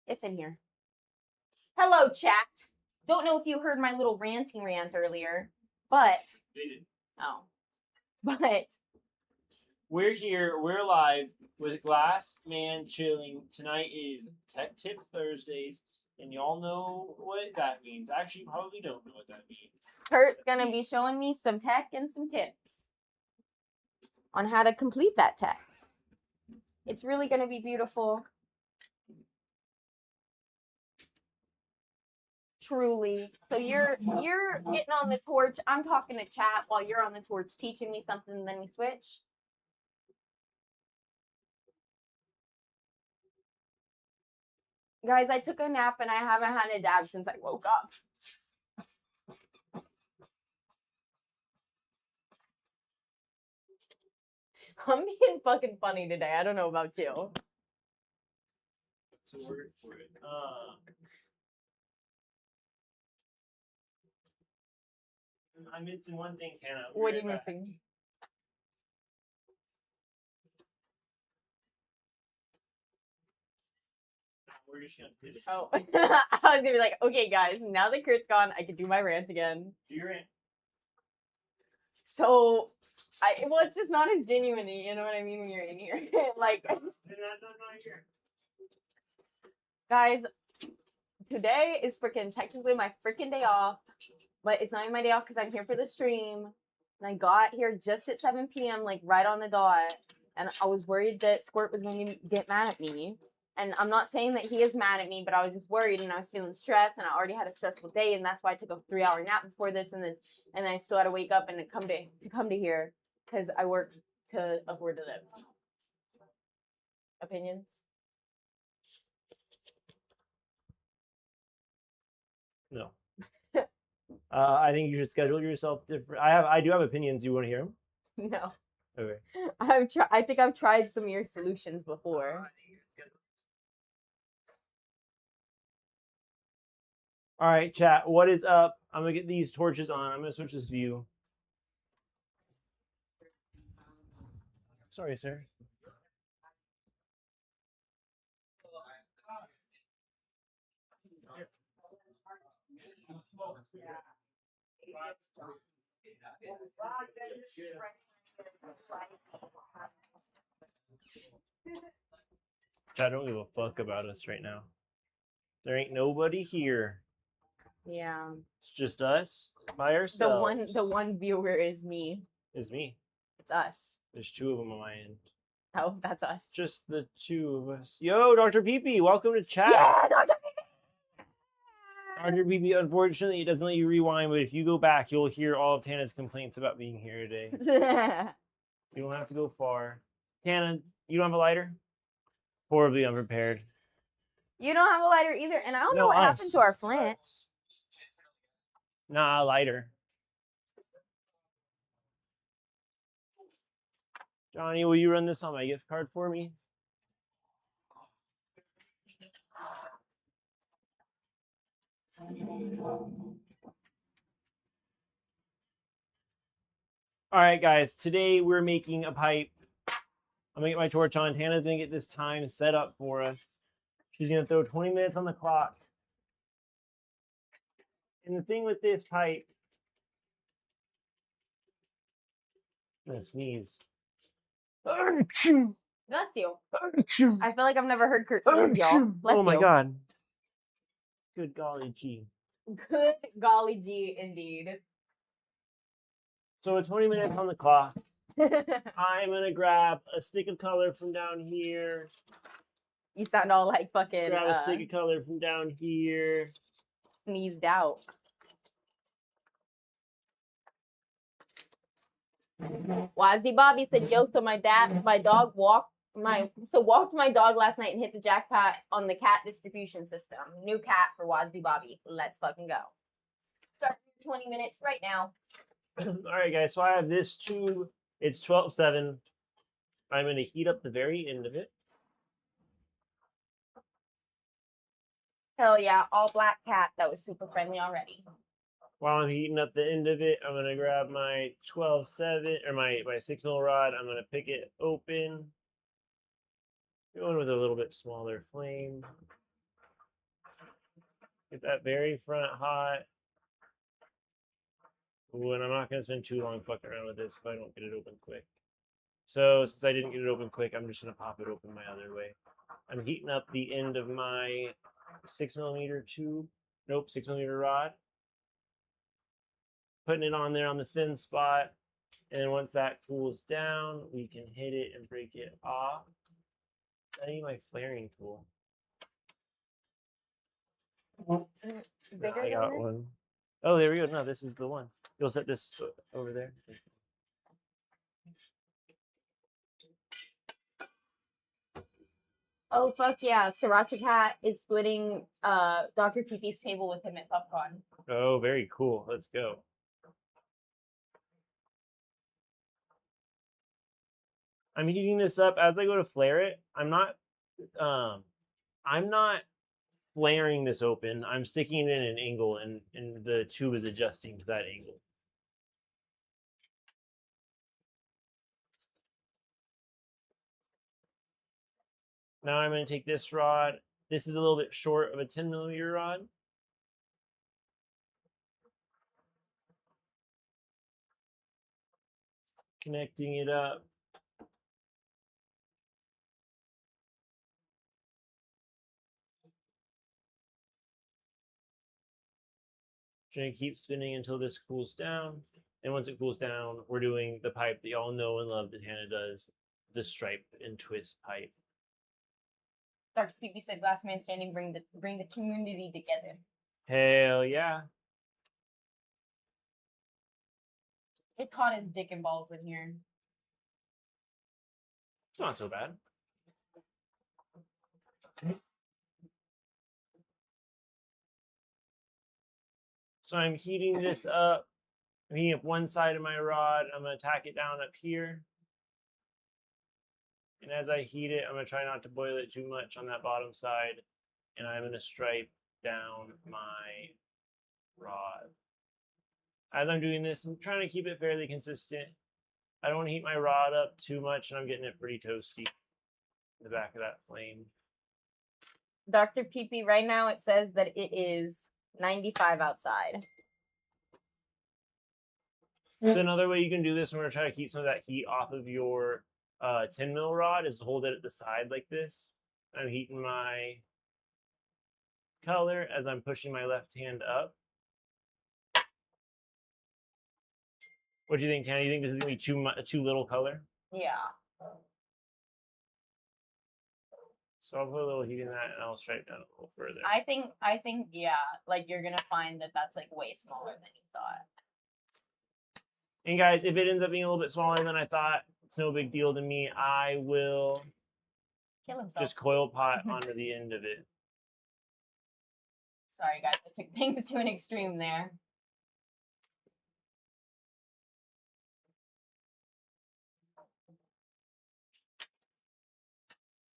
It's in here. Hello, chat. Don't know if you heard my little ranting rant earlier, but but we're here. We're live with Glass Man Chilling. Tonight is Tech Tip Thursdays, and y'all know what that means. Actually, probably don't know what that means. Kurt's gonna be showing me some tech and some tips on how to complete that tech. It's really gonna be beautiful. Truly. So you're getting on the torch. I'm talking to chat while you're on the torch teaching me something, and then we switch. Guys, I took a nap and I haven't had a dab since I woke up. I'm being fucking funny today. I don't know about you. It's a word for it. I'm missing one thing, Tana. What are you missing? We're just gonna do this. Oh, I was gonna be like, okay, guys, now that Kurt's gone, I can do my rant again. Do your rant. So, well, it's just not as genuine, you know what I mean, when you're in here. Like, not here. Guys, today is freaking technically my freaking day off, but it's not even my day off because I'm here for the stream. And I got here just at 7 p.m., like right on the dot. And I was worried that Squirt was going to get mad at me. And I'm not saying that he is mad at me, but I was just worried and I was feeling stressed and I already had a stressful day. And that's why I took a 3-hour nap before this. And then I still had to wake up and come to here because I work to afford to live. Opinions? No. I think you should schedule yourself different. I do have opinions. You want to hear them? No. Okay. I think I've tried some of your solutions before. All right, chat. What is up? I'm gonna get these torches on. I'm gonna switch this view. Sorry, sir. Chat don't give a fuck about us right now. There ain't nobody here. Yeah. It's just us by ourselves. The one viewer is me. Is me. It's us. There's 2 of them on my end. Oh, that's us. Just the 2 of us. Yo, Dr. Pee-Pee, welcome to chat. Yeah, Dr. Pee-Pee! Dr. Pee-Pee, unfortunately, it doesn't let you rewind, but if you go back, you'll hear all of Tana's complaints about being here today. You don't have to go far. Tana, you don't have a lighter? Horribly unprepared. You don't have a lighter either, and I don't know what happened to our flint. Nah, a lighter. Johnny, will you run this on my gift card for me? All right, guys. Today we're making a pipe. I'm gonna get my torch on. Tana's gonna get this time set up for us. She's gonna throw 20 minutes on the clock. And the thing with this pipe, I'm gonna sneeze. Bless you. I feel like I've never heard Kurt sneeze, y'all. Bless you. Oh my god. Good golly gee. Good golly gee, indeed. So with 20 minutes on the clock, I'm gonna grab a stick of color from down here. You sound all like fucking Grab a stick of color from down here. Sneezed out. Wazzy Bobby said, yo, so my dog walked my dog last night and hit the jackpot on the cat distribution system. New cat for Wazzy Bobby. Let's fucking go. Start 20 minutes right now. All right, guys. So I have this tube. It's 12/7. I'm going to heat up the very end of it. Hell yeah, all black cat. That was super friendly already. While I'm heating up the end of it, I'm going to grab my 12/7 or my 6mm rod. I'm going to pick it open. Going with a little bit smaller flame. Get that very front hot. Ooh, and I'm not going to spend too long fucking around with this if I don't get it open quick. So since I didn't get it open quick, I'm just going to pop it open my other way. I'm heating up the end of my 6mm tube. Nope, 6mm rod. Putting it on there on the thin spot. And then once that cools down, we can hit it and break it off. I need my flaring tool. Bigger I than got this? one. Oh, there we go. No, this is the one. You'll set this over there. Oh fuck yeah! Sriracha Cat is splitting Dr. Peepee's table with him at PupCon. Oh, very cool. Let's go. I'm heating this up as I go to flare it. I'm not flaring this open. I'm sticking it in an angle and the tube is adjusting to that angle. Now I'm going to take this rod. This is a little bit short of a 10mm rod. Connecting it up. Gonna keep spinning until this cools down. And once it cools down, we're doing the pipe that y'all know and love that Hannah does, the stripe and twist pipe. Dr. Peepee said, "Last man standing, bring the community together." Hell yeah. It's hot as dick and balls in here. It's not so bad. So I'm heating this up. I'm heating up one side of my rod. I'm going to tack it down up here. And as I heat it, I'm going to try not to boil it too much on that bottom side. And I'm going to stripe down my rod. As I'm doing this, I'm trying to keep it fairly consistent. I don't want to heat my rod up too much, and I'm getting it pretty toasty in the back of that flame. Dr. Peepee, right now it says that it is 95 outside. So another way you can do this in order to try to keep some of that heat off of your 10mm rod is to hold it at the side like this. I'm heating my color as I'm pushing my left hand up. What do you think, Tana? You think this is gonna be too little color? Yeah. So I'll put a little heat in that, and I'll stripe down a little further. I think, yeah, like you're gonna find that that's like way smaller than you thought. And guys, if it ends up being a little bit smaller than I thought, it's no big deal to me. I will Kill himself. just coil pot onto the end of it. Sorry, guys, I took things to an extreme there.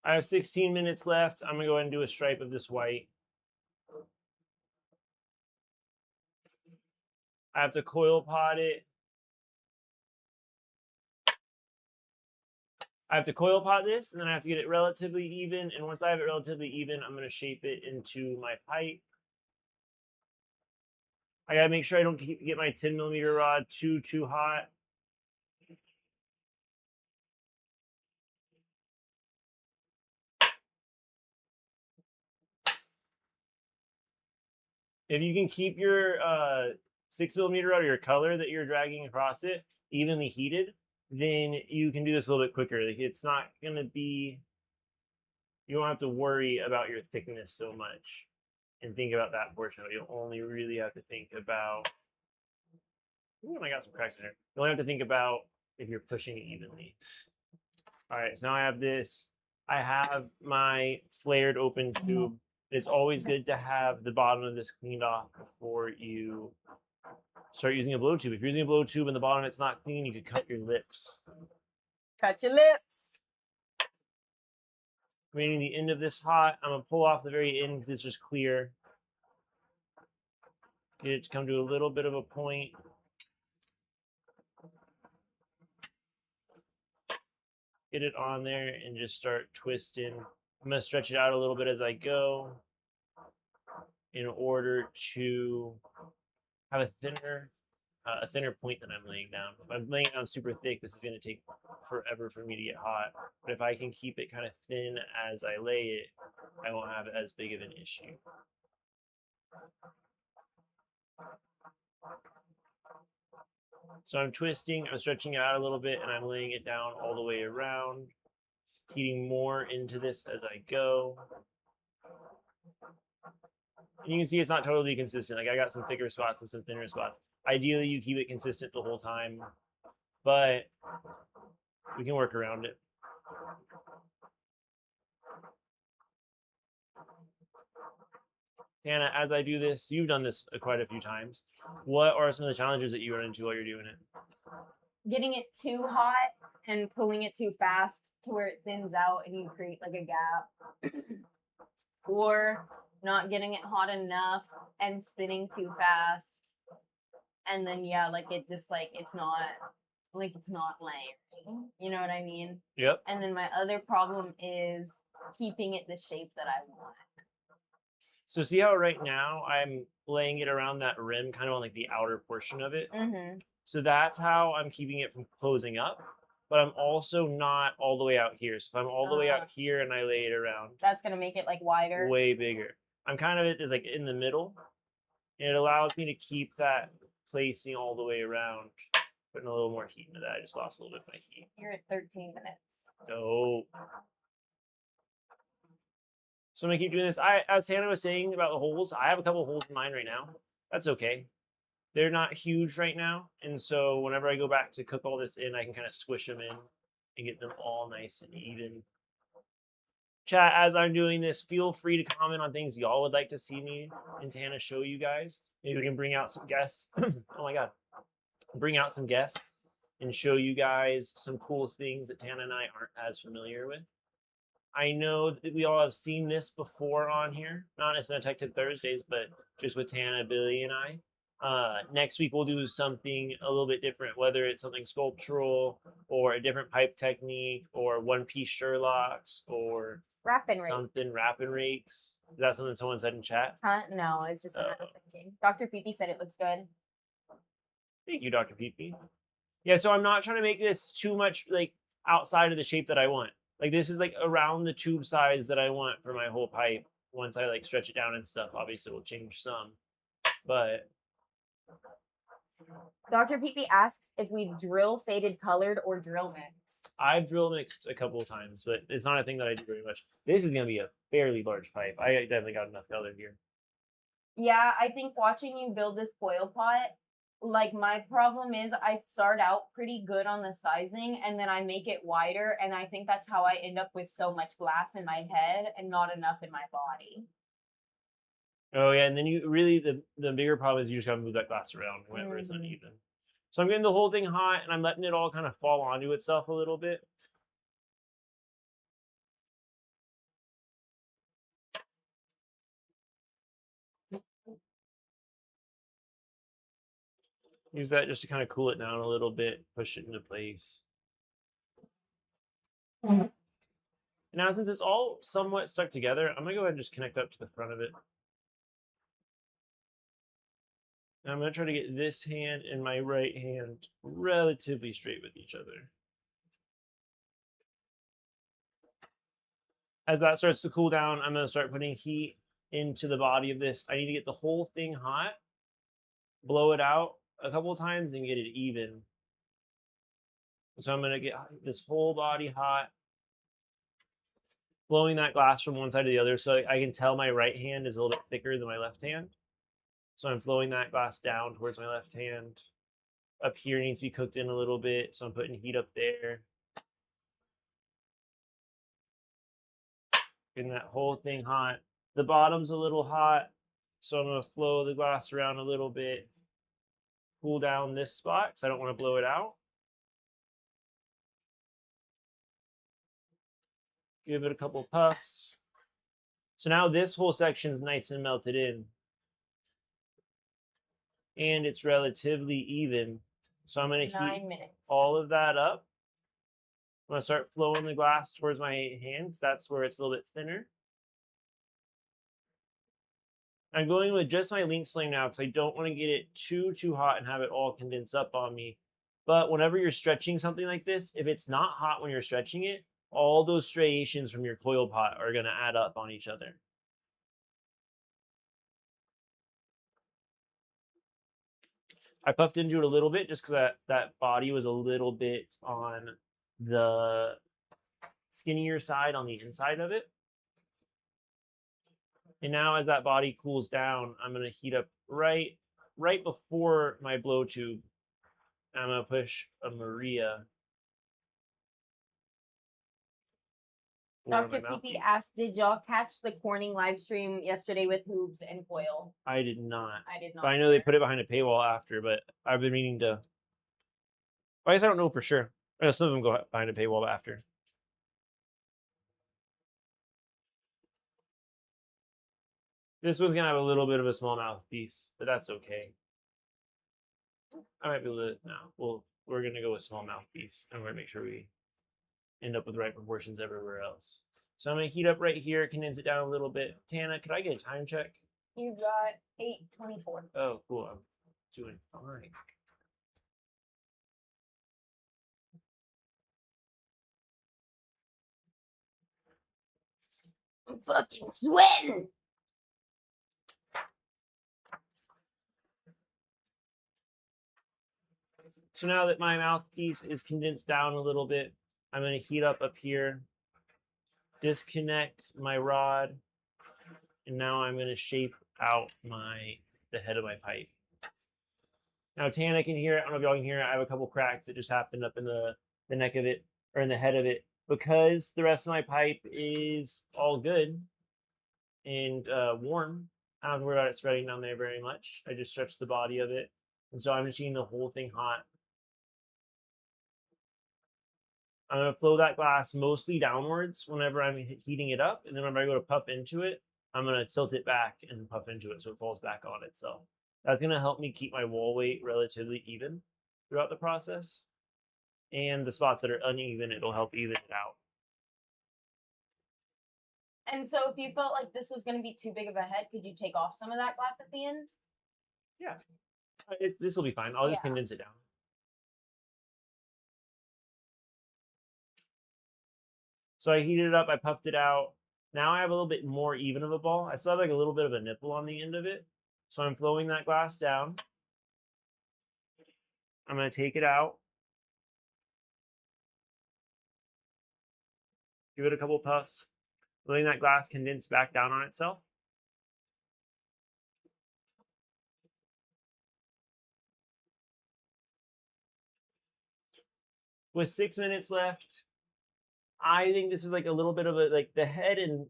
I have 16 minutes left. I'm gonna go ahead and do a stripe of this white. I have to coil pot it. I have to coil pot this, and then I have to get it relatively even. And once I have it relatively even, I'm going to shape it into my pipe. I got to make sure I don't get my 10mm rod too hot. If you can keep your 6mm rod or your color that you're dragging across it evenly heated, then you can do this a little bit quicker. It's not going to be, you don't have to worry about your thickness so much and think about that portion. You'll only really have to think about, ooh, I got some cracks in there. You only have to think about if you're pushing it evenly. All right, so now I have this. I have my flared open tube. It's always good to have the bottom of this cleaned off before you start using a blow tube. If you're using a blow tube and the bottom it's not clean, you could cut your lips. Cut your lips. Remaining the end of this hot, I'm gonna pull off the very end because it's just clear. Get it to come to a little bit of a point. Get it on there and just start twisting. I'm gonna stretch it out a little bit as I go. in order to have a thinner point that I'm laying down. If I'm laying down super thick, this is going to take forever for me to get hot. But if I can keep it kind of thin as I lay it, I won't have as big of an issue. So I'm twisting, I'm stretching it out a little bit, and I'm laying it down all the way around, heating more into this as I go. And you can see it's not totally consistent. Like I got some thicker spots and some thinner spots. Ideally, you keep it consistent the whole time, but we can work around it. Hannah, as I do this, you've done this quite a few times. What are some of the challenges that you run into while you're doing it? Getting it too hot and pulling it too fast to where it thins out and you create like a gap. Or not getting it hot enough and spinning too fast. And then yeah, like it just like it's not layering. You know what I mean? Yep. And then my other problem is keeping it the shape that I want. So see how right now I'm laying it around that rim, kind of on like the outer portion of it. Mm-hmm. So that's how I'm keeping it from closing up. But I'm also not all the way out here. So if I'm all the way out here and I lay it around, that's gonna make it like wider. Way bigger. I'm kind of is like in the middle, and it allows me to keep that placing all the way around. Putting a little more heat into that. I just lost a little bit of my heat. You're at 13 minutes. Dope. So I'm gonna keep doing this. As Hannah was saying about the holes, I have a couple of holes in mine right now. That's okay. They're not huge right now, and so whenever I go back to cook all this in, I can kind of squish them in and get them all nice and even. Chat, as I'm doing this, feel free to comment on things y'all would like to see me and Tana show you guys. Maybe we can bring out some guests. Oh my god. Bring out some guests and show you guys some cool things that Tana and I aren't as familiar with. I know that we all have seen this before on here, not necessarily Tech Tip Thursdays, but just with Tana, Billy, and I. Next week we'll do something a little bit different, whether it's something sculptural or a different pipe technique or one-piece Sherlocks or wrap and rake. Something wrap and rakes. Is that something someone said in chat? No, it's just something I was thinking. Dr. Pee said it looks good. Thank you, Dr. Pee. Yeah, so I'm not trying to make this too much like outside of the shape that I want. Like this is like around the tube size that I want for my whole pipe. Once I like stretch it down and stuff, obviously it will change some. But Dr. Pee asks if we drill faded colored or drill mixed. I've drill mixed a couple of times, but it's not a thing that I do very much. This is gonna be a fairly large pipe. I definitely got enough color here. Yeah, I think watching you build this foil pot, like my problem is I start out pretty good on the sizing and then I make it wider, and I think that's how I end up with so much glass in my head and not enough in my body. Oh yeah, and then you really the bigger problem is you just gotta move that glass around whenever it's uneven. So I'm getting the whole thing hot and I'm letting it all kind of fall onto itself a little bit. Use that just to kind of cool it down a little bit, push it into place. Now, since it's all somewhat stuck together, I'm gonna go ahead and just connect up to the front of it. Now I'm gonna try to get this hand and my right hand relatively straight with each other. As that starts to cool down, I'm gonna start putting heat into the body of this. I need to get the whole thing hot, blow it out a couple of times and get it even. So I'm gonna get this whole body hot, blowing that glass from one side to the other so I can tell my right hand is a little bit thicker than my left hand. So I'm flowing that glass down towards my left hand. Up here needs to be cooked in a little bit, so I'm putting heat up there. Getting that whole thing hot. The bottom's a little hot, so I'm gonna flow the glass around a little bit. Cool down this spot, because I don't want to blow it out. Give it a couple puffs. So now this whole section is nice and melted in. And it's relatively even. So I'm going to heat all of that up. I'm going to start flowing the glass towards my hands. That's where it's a little bit thinner. I'm going with just my link sling now because I don't want to get it too hot and have it all condense up on me. But whenever you're stretching something like this, if it's not hot when you're stretching it, all those striations from your coil pot are going to add up on each other. I puffed into it a little bit just because that body was a little bit on the skinnier side on the inside of it. And now as that body cools down, I'm going to heat up right before my blow tube. I'm going to push a Maria. Dr. PP asked, did y'all catch the Corning live stream yesterday with Hoops and Coil? I did not. I did not. But I know they put it behind a paywall after, but I've been meaning to. I guess I don't know for sure. I know some of them go behind a paywall after. This one's going to have a little bit of a small mouthpiece, but that's okay. I might be able to. No, we're going to go with small mouthpiece, and we're going to make sure we end up with the right proportions everywhere else. So I'm going to heat up right here, condense it down a little bit. Tana, could I get a time check? You got 8:24. Oh, cool. I'm doing fine. I'm fucking sweating. So now that my mouthpiece is condensed down a little bit, I'm going to heat up here, disconnect my rod, and now I'm going to shape out the head of my pipe. Now Tana can hear it. I don't know if y'all can hear it. I have a couple cracks that just happened up in the neck of it, or in the head of it, because the rest of my pipe is all good and warm. I don't have to worry about it spreading down there very much. I just stretched the body of it, and so I'm just heating the whole thing hot. I'm going to flow that glass mostly downwards whenever I'm heating it up. And then whenever I go to puff into it, I'm going to tilt it back and puff into it so it falls back on itself. That's going to help me keep my wall weight relatively even throughout the process. And the spots that are uneven, it'll help even it out. And so if you felt like this was going to be too big of a head, could you take off some of that glass at the end? Yeah. This will be fine. I'll just condense it down. So I heated it up, I puffed it out. Now I have a little bit more even of a ball. I still have like a little bit of a nipple on the end of it. So I'm flowing that glass down. I'm going to take it out. Give it a couple puffs. Letting that glass condense back down on itself. With 6 minutes left, I think this is like a little bit of a, like the head and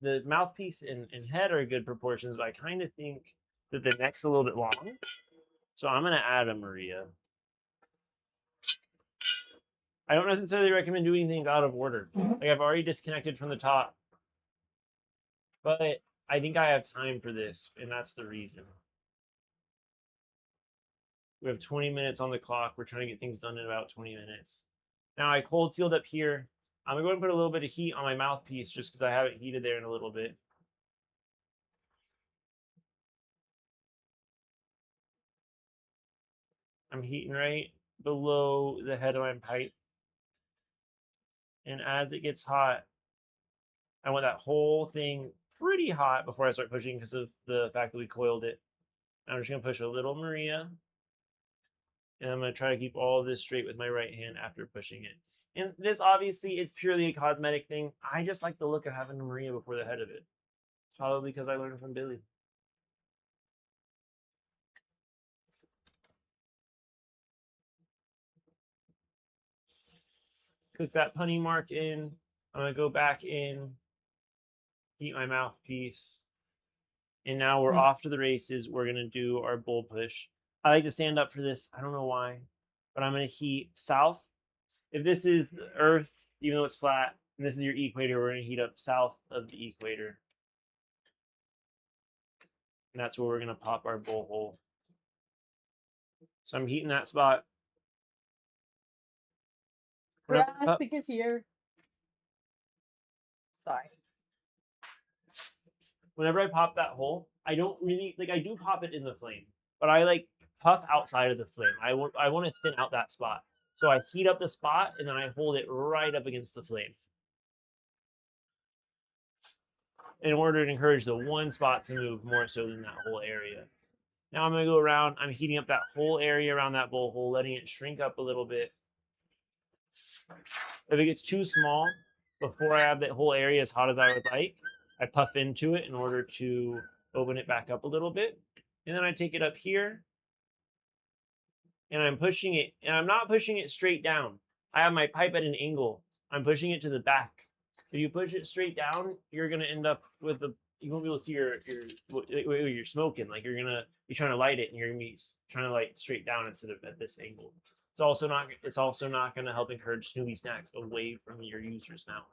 the mouthpiece and head are good proportions, but I kind of think that the neck's a little bit long. So I'm going to add a Maria. I don't necessarily recommend doing things out of order. Like I've already disconnected from the top, but I think I have time for this, and that's the reason. We have 20 minutes on the clock. We're trying to get things done in about 20 minutes. Now I cold sealed up here. I'm going to go and put a little bit of heat on my mouthpiece just because I have it heated there in a little bit. I'm heating right below the head of my pipe. And as it gets hot, I want that whole thing pretty hot before I start pushing because of the fact that we coiled it. I'm just going to push a little Maria. And I'm going to try to keep all of this straight with my right hand after pushing it. And this, obviously, it's purely a cosmetic thing. I just like the look of having a Maria before the head of it. It's probably because I learned from Billy. Cook that punny mark in. I'm going to go back in, heat my mouthpiece. And now we're off to the races. We're going to do our bull push. I like to stand up for this. I don't know why, but I'm going to heat south. If this is the Earth, even though it's flat, and this is your equator, we're going to heat up south of the equator. And that's where we're going to pop our bull hole. So I'm heating that spot. Plastic is here. Sorry. whenever I pop that hole, I don't really like. I do pop it in the flame, but I like puff outside of the flame. I want to thin out that spot. So I heat up the spot and then I hold it right up against the flame in order to encourage the one spot to move more so than that whole area. Now I'm going to go around. I'm heating up that whole area around that bowl hole, letting it shrink up a little bit. If it gets too small, before I have that whole area as hot as I would like, I puff into it in order to open it back up a little bit. And then I take it up here and I'm pushing it, and I'm not pushing it straight down. I have my pipe at an angle. I'm pushing it to the back. If you push it straight down, you're gonna end up with you won't be able to see your smoking. Like you're gonna be trying to light it, and you're gonna be trying to light straight down instead of at this angle. It's also not gonna help encourage Scooby snacks away from your user's mouth.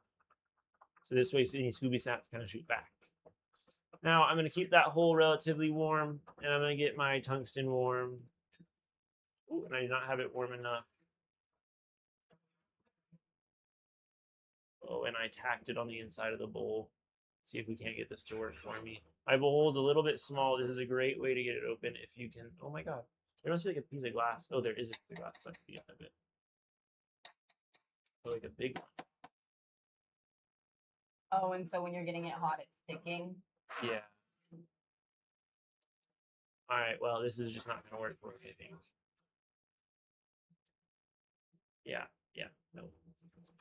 So this way, any Scooby snacks kind of shoot back. Now I'm gonna keep that hole relatively warm, and I'm gonna get my tungsten warm. Ooh, and I did not have it warm enough. Oh, and I tacked it on the inside of the bowl. See if we can't get this to work for me. My bowl is a little bit small. This is a great way to get it open if you can. Oh my god. There must be like a piece of glass. Oh, there is a piece of glass. So I can get of it. Oh, like a big one. Oh, and so when you're getting it hot, it's sticking. Yeah. All right. Well, this is just not going to work for me, I think. Yeah. Yeah. No.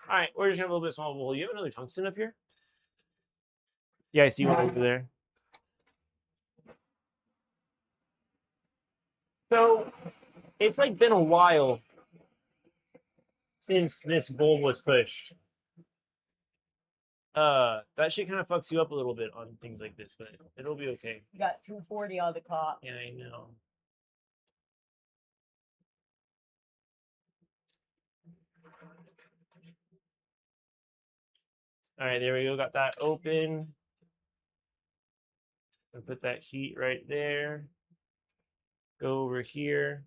All right. We're just going to have a little bit small bowl. You have another tungsten up here? Yeah, I see one over there. So it's like been a while since this bowl was pushed. That shit kind of fucks you up a little bit on things like this, but it'll be okay. You got 240 on the clock. Yeah, I know. All right, there we go. Got that open. And put that heat right there. Go over here.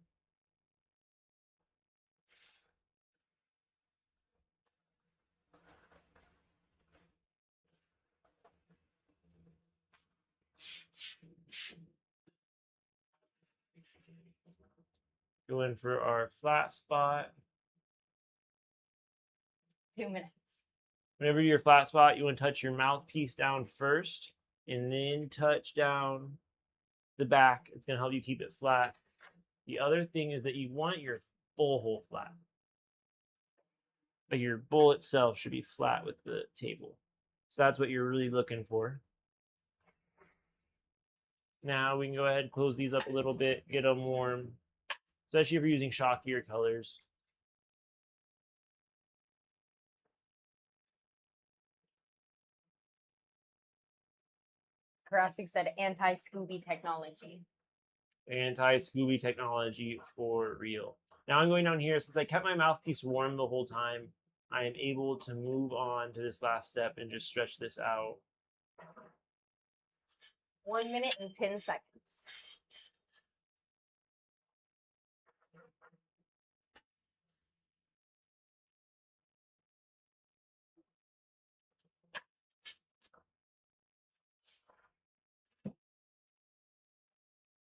Go in for our flat spot. 2 minutes. Whenever you're flat spot, you want to touch your mouthpiece down first and then touch down the back. It's going to help you keep it flat. The other thing is that you want your bowl hole flat. Like your bowl itself should be flat with the table. So that's what you're really looking for. Now we can go ahead and close these up a little bit, get them warm, especially if you're using shockier colors. Jurassic said anti-Scooby technology. Anti-Scooby technology for real. Now I'm going down here. Since I kept my mouthpiece warm the whole time, I am able to move on to this last step and just stretch this out. 1 minute and 10 seconds.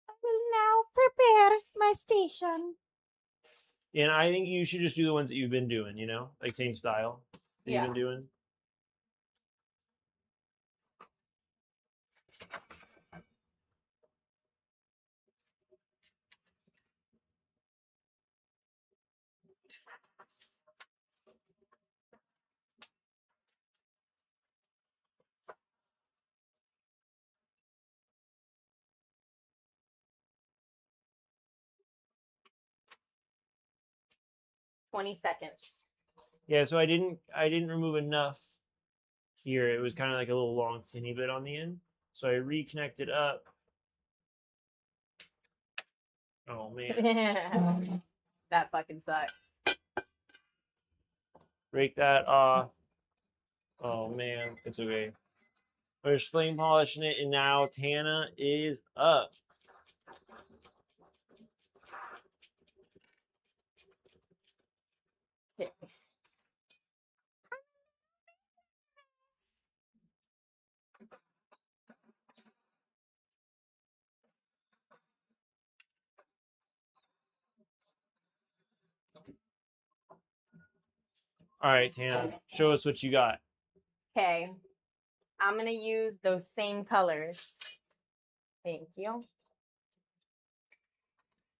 I will now prepare my station. And I think you should just do the ones that you've been doing, like same style that Yeah. you've been doing. Twenty seconds. Yeah, so I didn't remove enough here. It was kind of like a little long skinny bit on the end. So I reconnected up. Oh man. That fucking sucks. Break that off. Oh man, it's okay. We're just flame polishing it, and now Tana is up. Okay. All right, Tana, show us what you got. Okay. I'm going to use those same colors. Thank you.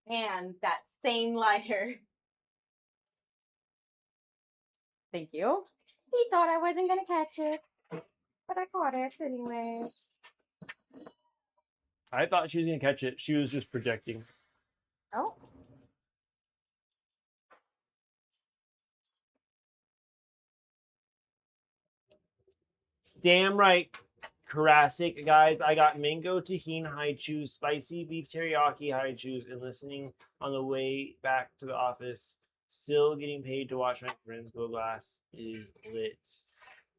And that same lighter. Thank you. He thought I wasn't going to catch it, but I caught it anyways. I thought she was going to catch it. She was just projecting. Oh. Damn right. Classic, guys. I got mango tahini high chews, spicy beef teriyaki high chews, and listening on the way back to the office. Still getting paid to watch my friends go glass is lit.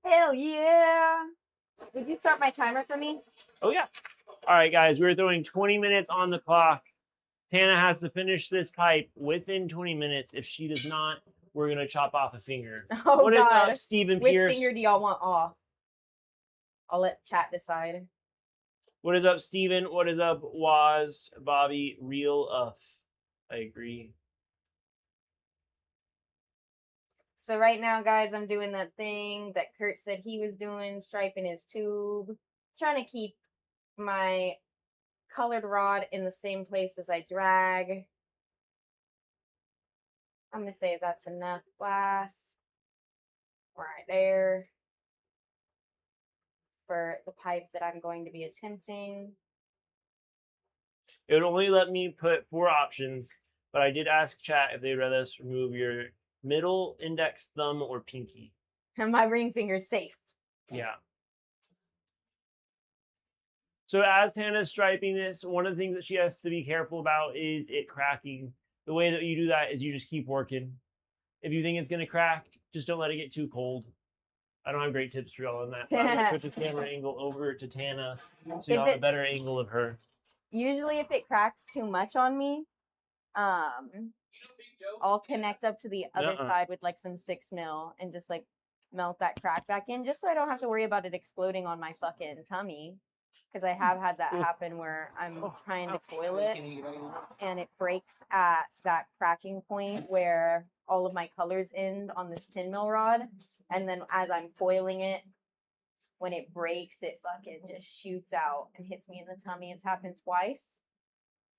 Hell yeah. Would you start my timer for me? Oh, yeah. All right, guys. We're throwing 20 minutes on the clock. Tana has to finish this pipe within 20 minutes. If she does not, we're going to chop off a finger. Oh, What is God. up, Stephen Which Pierce? finger do y'all want off? I'll let chat decide. What is up, Steven? What is up, Waz, Bobby, Real Uff? I agree. So right now, guys, I'm doing that thing that Kurt said he was doing, striping his tube. Trying to keep my colored rod in the same place as I drag. I'm going to say that's enough glass right there for the pipe that I'm going to be attempting. It would only let me put 4 options, but I did ask chat if they'd rather us remove your middle, index, thumb, or pinky. And my ring finger's safe. Yeah. So as Hannah's striping this, one of the things that she has to be careful about is it cracking. The way that you do that is you just keep working. If you think it's going to crack, just don't let it get too cold. I don't have great tips for y'all on that. I'm going to switch the camera angle over to Tana so y'all have a better angle of her. Usually if it cracks too much on me, I'll connect up to the other side with like some 6mm and just like melt that crack back in just so I don't have to worry about it exploding on my fucking tummy. Because I have had that happen where I'm trying to coil it and it breaks at that cracking point where all of my colors end on this 10mm rod. And then as I'm coiling it, when it breaks, it fucking just shoots out and hits me in the tummy. It's happened twice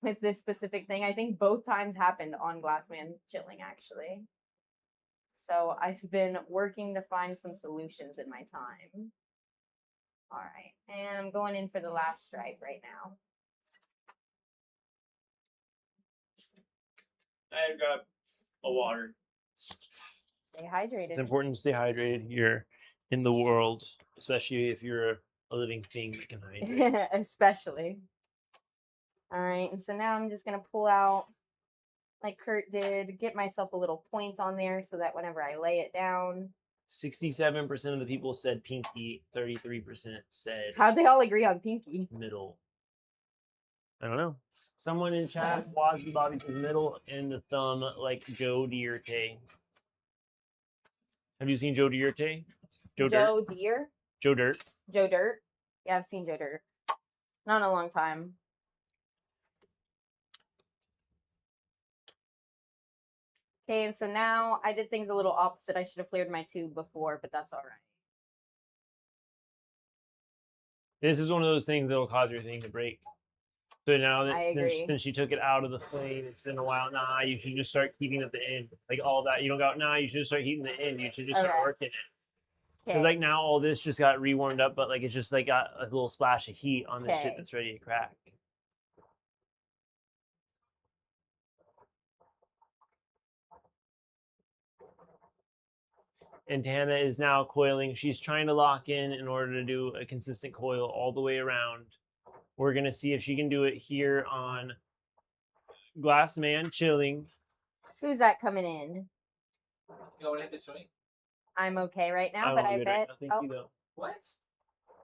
with this specific thing. I think both times happened on Glassman Chilling, actually. So I've been working to find some solutions in my time. All right, and I'm going in for the last stripe right now. I got a water. Stay hydrated. It's important to stay hydrated here in the world, especially if you're a living thing that can hydrate. Especially. All right, and so now I'm just going to pull out, like Kurt did, get myself a little point on there so that whenever I lay it down. 67% of the people said pinky, 33% said... How'd they all agree on pinky? Middle. I don't know. Someone in chat, Wazzy Bobby says middle and the thumb like Joe Dierte. Have you seen Joe Dierte? Joe Deere? Joe Dirt. Joe Dirt? Yeah, I've seen Joe Dirt. Not in a long time. Okay, and so now I did things a little opposite. I should have cleared my tube before, but that's all right. This is one of those things that will cause your thing to break. So now I that agree. since she took it out of the flame, it's been a while. Nah, you should just start keeping at the end. Like all that. You don't go, nah, you should just start heating the end. You should just start working it. Because like now all this just got rewarmed up, but like it's just like got a little splash of heat on this shit that's ready to crack. And Tana is now coiling. She's trying to lock in order to do a consistent coil all the way around. We're going to see if she can do it here on Glassman Chilling. Who's that coming in? You want to hit the swing? I'm okay right now, but I bet. Thank you, though. What?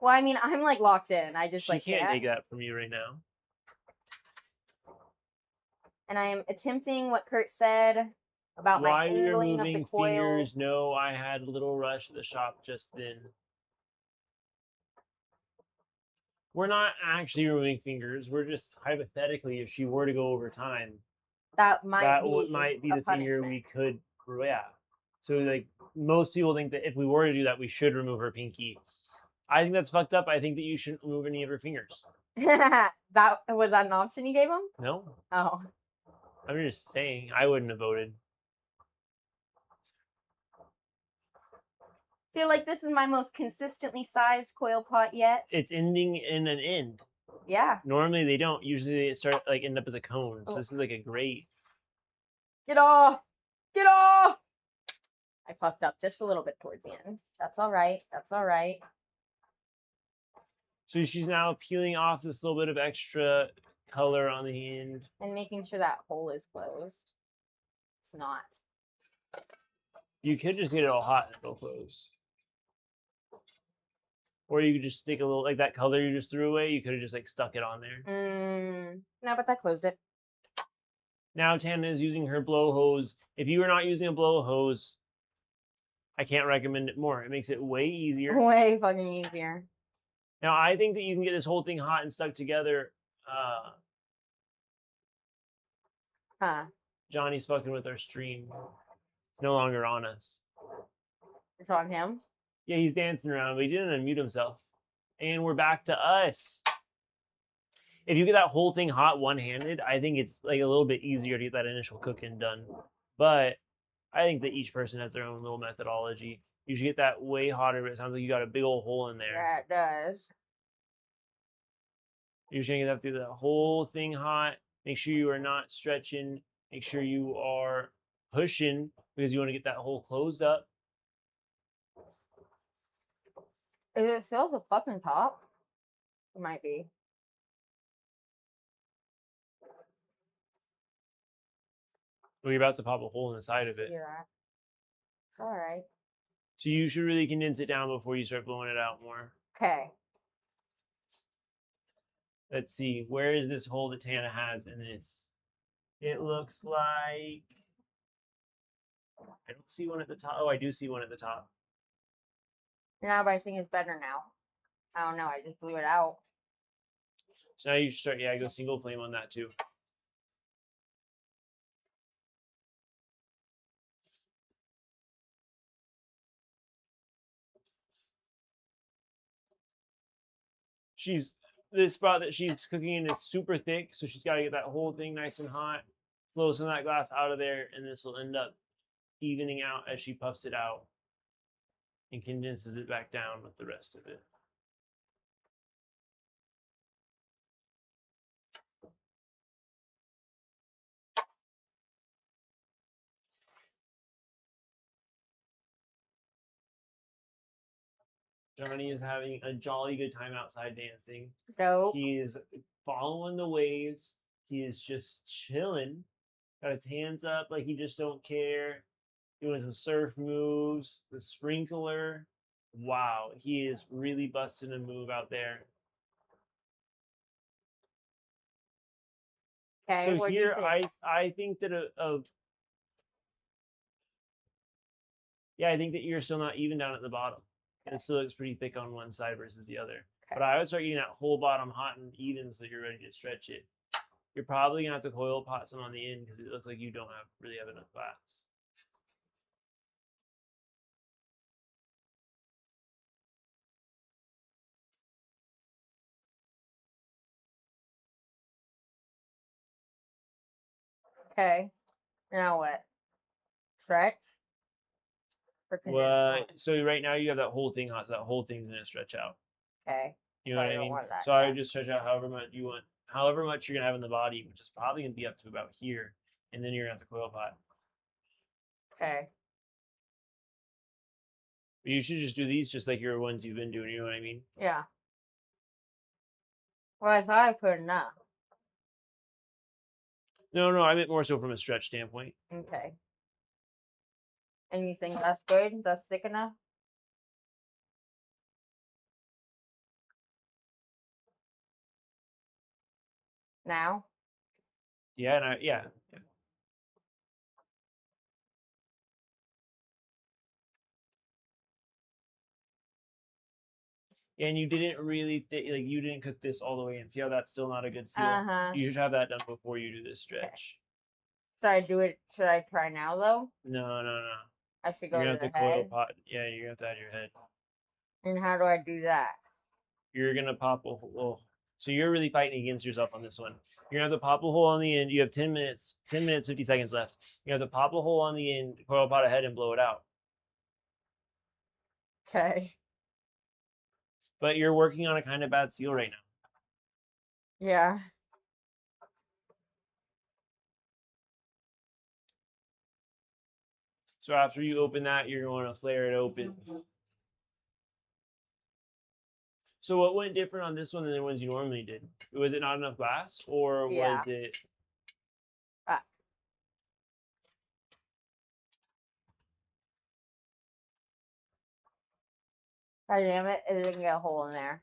Well, I mean, I'm like locked in. I just She can't take that from you right now. And I am attempting what Kurt said about my angling of the coil. Fingers? No, I had a little rush at the shop just then. We're not actually removing fingers. We're just hypothetically, if she were to go over time, that might be the finger we could, yeah. So like most people think that if we were to do that, we should remove her pinky. I think that's fucked up. I think that you shouldn't remove any of her fingers. That was that an option you gave him? No, Oh. I'm just saying I wouldn't have voted. Feel like this is my most consistently sized coil pot yet. It's ending in an end. Yeah. Normally they don't. Usually they start like end up as a cone. So Oh. this is like a great. Get off! Get off! I fucked up just a little bit towards the end. That's all right. That's all right. So she's now peeling off this little bit of extra color on the end. And making sure that hole is closed. It's not. You could just get it all hot and it'll close. Or you could just stick a little, like that color you just threw away, you could have just like stuck it on there. No, but that closed it. Now Tana is using her blow hose. If you are not using a blow hose, I can't recommend it more. It makes it way easier. Way fucking easier. Now I think that you can get this whole thing hot and stuck together. Huh. Johnny's fucking with our stream. It's no longer on us. It's on him? Yeah, he's dancing around, but he didn't unmute himself. And we're back to us. If you get that whole thing hot one-handed, I think it's like a little bit easier to get that initial cooking done. But I think that each person has their own little methodology. You should get that way hotter, but it sounds like you got a big old hole in there. Yeah, it does. You're just gonna get through the whole thing hot. Make sure you are not stretching. Make sure you are pushing because you want to get that hole closed up. Is it still the fucking top? It might be. Well, you're about to pop a hole in the side of it. You're right. All right. So you should really condense it down before you start blowing it out more. Okay. Let's see. Where is this hole that Tana has in this? It looks like... I don't see one at the top. Oh, I do see one at the top. Now, but I think it's better now. I don't know. I just blew it out. So now you should start, yeah, go single flame on that too. This spot that she's cooking in, it's super thick, so she's got to get that whole thing nice and hot. Blow some of that glass out of there, and this will end up evening out as she puffs it out and condenses it back down with the rest of it. Johnny is having a jolly good time outside dancing. Dope. He is following the waves. He is just chilling. Got his hands up like he just don't care. Doing some surf moves. The sprinkler. Wow, he is really busting a move out there. Okay. So What do you here, think? I think that I think that you're still not even down at the bottom. Okay. It still looks pretty thick on one side versus the other. Okay. But I would start getting that whole bottom hot and even so you're ready to stretch it. You're probably gonna have to coil pot some on the end because it looks like you don't really have enough glass. Okay. Now what? Stretch? Or condense What? So right now you have that whole thing hot, so that whole thing's gonna stretch out. more? Okay. You So know I what I don't mean? want that, So I yeah. would just stretch out however much you want, however much you're gonna have in the body, which is probably gonna be up to about here, and then you're gonna have to coil pot. Okay. But you should just do these just like your ones you've been doing. You know what I mean? Yeah. Well, I thought I put enough. No, I meant more so from a stretch standpoint. Okay. And you think that's good? That's thick enough? Now? Yeah, and yeah. And you didn't really like you didn't cook this all the way in. See how that's still not a good seal? Uh-huh. You should have that done before you do this stretch. Should I do it? Should I try now, though? No. I should You're go gonna to have the to coil head. pot. Yeah, you're gonna have to add your head. And how do I do that? You're gonna pop a hole. So you're really fighting against yourself on this one. You're gonna have to pop a hole on the end. You have 10 minutes, 10 minutes, 50 seconds left. You have to pop a hole on the end, coil pot ahead, and blow it out. Okay. But you're working on a kind of bad seal right now. Yeah. So after you open that, you're going to flare it open. So what went different on this one than the ones you normally did? Was it not enough glass, or Yeah. was it? God damn it, it didn't get a hole in there.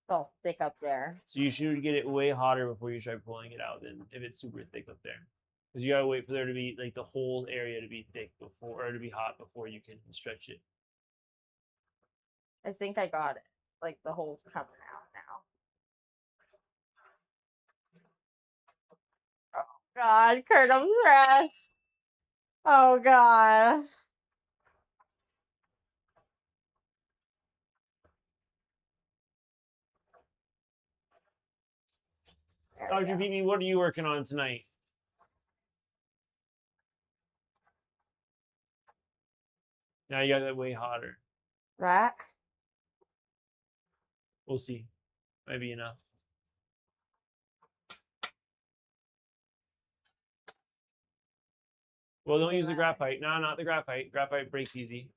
It's all thick up there. So you should get it way hotter before you try pulling it out. Then if it's super thick up there, because you gotta wait for there to be like the whole area to be thick before, or to be hot before you can stretch it. I think I got it. Like the hole's coming out now. Oh God, Kurt, I'm stressed. Oh God. There we Dr. go. BB, what are you working on tonight? Now you got that way hotter. That? We'll see. Might be enough. Well, don't use the graphite. No, not the graphite. Graphite breaks easy.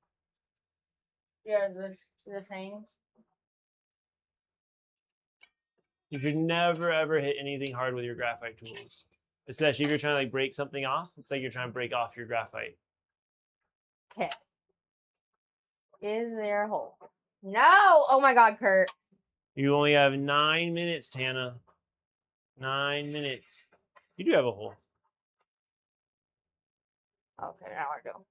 Yeah, the thing. You should never ever hit anything hard with your graphite tools, especially if you're trying to like break something off. It's like you're trying to break off your graphite. Okay. Is there a hole? No! Oh my God, Kurt. You only have 9 minutes, Tana. 9 minutes. You do have a hole. Okay, now I go.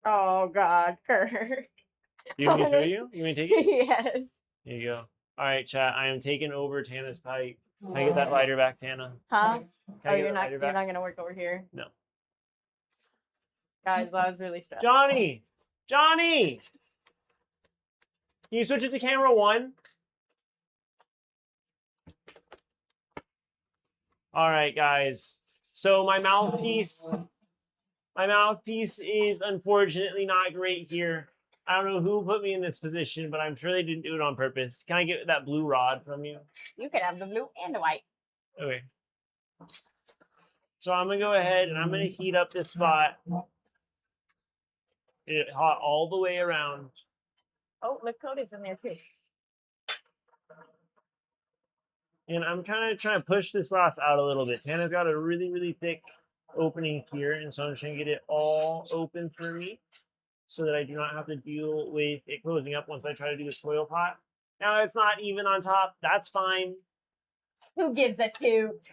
Oh God, Kurt. You want me to show you? You want me to take it? Yes. There you go. All right, chat. I am taking over Tana's pipe. Can I get that lighter back, Tana? Huh? Can Oh, I get you're that not lighter you're back? not gonna work over here. No. Guys, that was really stressful. Johnny! Johnny! Can you switch it to camera 1? All right, guys. So my mouthpiece is unfortunately not great here. I don't know who put me in this position, but I'm sure they didn't do it on purpose. Can I get that blue rod from you? You can have the blue and the white. Okay. So I'm gonna go ahead and I'm gonna heat up this spot. Get it hot all the way around. Oh, look, Cody's in there too. And I'm kind of trying to push this glass out a little bit. Tana's got a really, really thick opening here, and so I'm just gonna get it all open for me so that I do not have to deal with it closing up once I try to do this coil pot. Now it's not even on top. That's fine. Who gives a toot?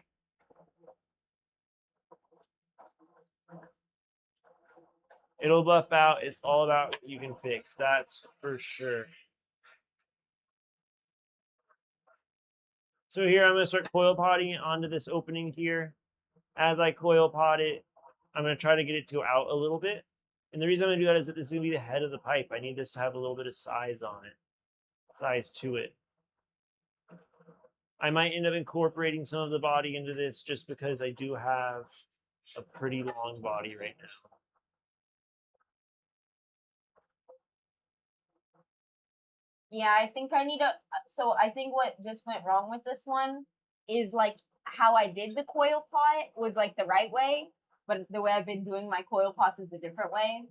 It'll buff out. It's all about what you can fix. That's for sure. So here I'm going to start coil potting it onto this opening here. As I coil pot it, I'm going to try to get it to go out a little bit. And the reason I'm going to do that is that this is going to be the head of the pipe. I need this to have a little bit of size on it. Size to it. I might end up incorporating some of the body into this just because I do have a pretty long body right now. Yeah, I think I need a. So I think what just went wrong with this one is like how I did the coil pot was like the right way, but the way I've been doing my coil pots is a different way.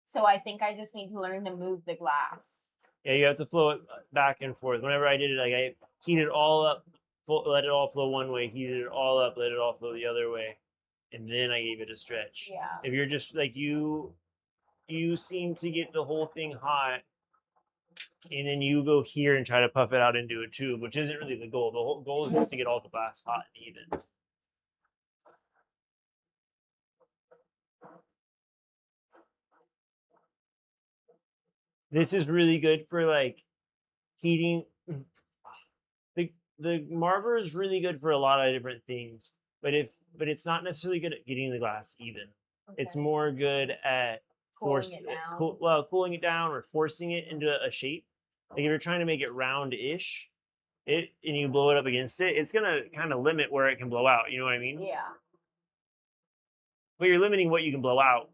So I think I just need to learn to move the glass. Yeah, you have to flow it back and forth. Whenever I did it, like I heated it all up, let it all flow one way, heated it all up, let it all flow the other way, and then I gave it a stretch. Yeah. If you're just like you seem to get the whole thing hot, and then you go here and try to puff it out into a tube, which isn't really the goal. The whole goal is just to get all the glass hot and even. This is really good for like heating. The marver is really good for a lot of different things, but it's not necessarily good at getting the glass even. It's Okay. more good at Cooling it down. cooling it down or forcing it into a shape. Like if you're trying to make it round-ish, and you blow it up against it, it's gonna kind of limit where it can blow out. You know what I mean? Yeah. But you're limiting what you can blow out.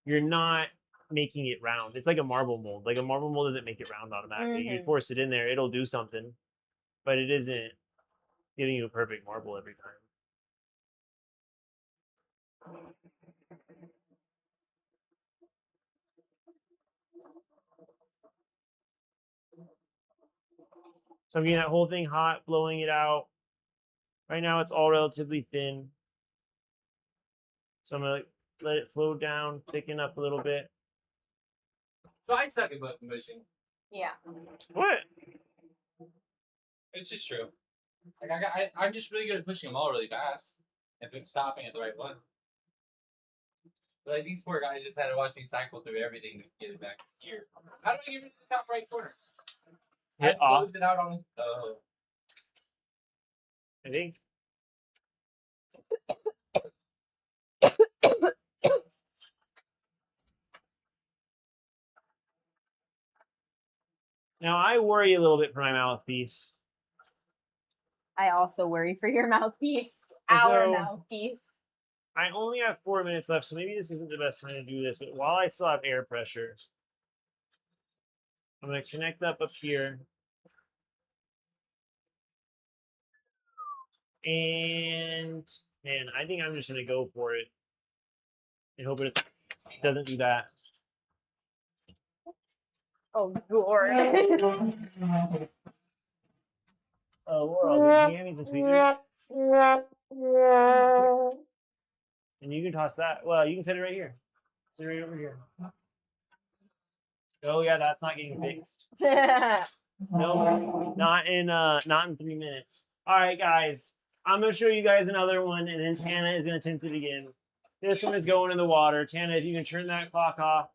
You're not making it round. It's like a marble mold. Like a marble mold doesn't make it round automatically. You Mhm. force it in there, it'll do something, but it isn't giving you a perfect marble every time. So I'm getting that whole thing hot, blowing it out. Right now it's all relatively thin. So I'm gonna let it flow down, thicken up a little bit. So I suck at button pushing. Yeah. What? It's just true. Like I'm just really good at pushing them all really fast. If I'm stopping at the right one. But like these poor guys just had to watch me cycle through everything to get it back here. How do I get rid of the top right corner? Hit I off, closed it out on. I think. Now I worry a little bit for my mouthpiece. I also worry for your mouthpiece. And Our so- mouthpiece. I only have 4 minutes left, so maybe this isn't the best time to do this, but while I still have air pressure, I'm gonna connect up here. And man, I think I'm just gonna go for it and hope it doesn't do that. Oh, Lord. Oh, Laurel, did you hand me some tweezers? And you can toss that. Well, you can set it right here. Set it right over here. Oh yeah, that's not getting fixed. No, not in 3 minutes. All right, guys. I'm gonna show you guys another one, and then Tana is gonna attempt it again. This one is going in the water. Tana, if you can turn that clock off.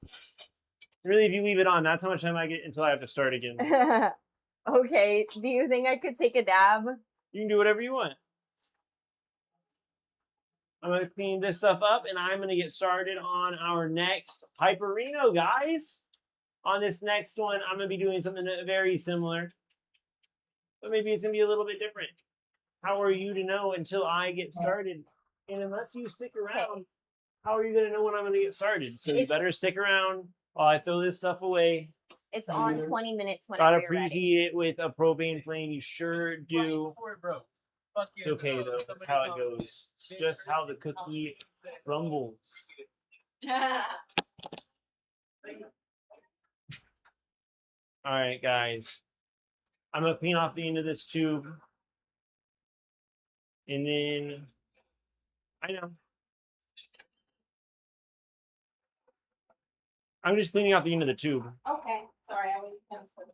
Really, if you leave it on, that's how much time I get until I have to start again. Okay. Do you think I could take a dab? You can do whatever you want. I'm gonna clean this stuff up, and I'm gonna get started on our next Piperino, guys. On this next one, I'm gonna be doing something very similar, but maybe it's gonna be a little bit different. How are you to know until I get started? And unless you stick around, how are you gonna know when I'm gonna get started? So you better stick around while I throw this stuff away. It's on 20 minutes Gotta whenever you're ready. preheat it with a propane flame. You sure do. Before it broke. Fuck It's you, okay no, though. That's somebody how it call me. goes. It's just how the cookie crumbles. All right, guys. I'm gonna clean off the end of this tube, and then I know I'm just cleaning off the end of the tube. Okay. Sorry, I was kind of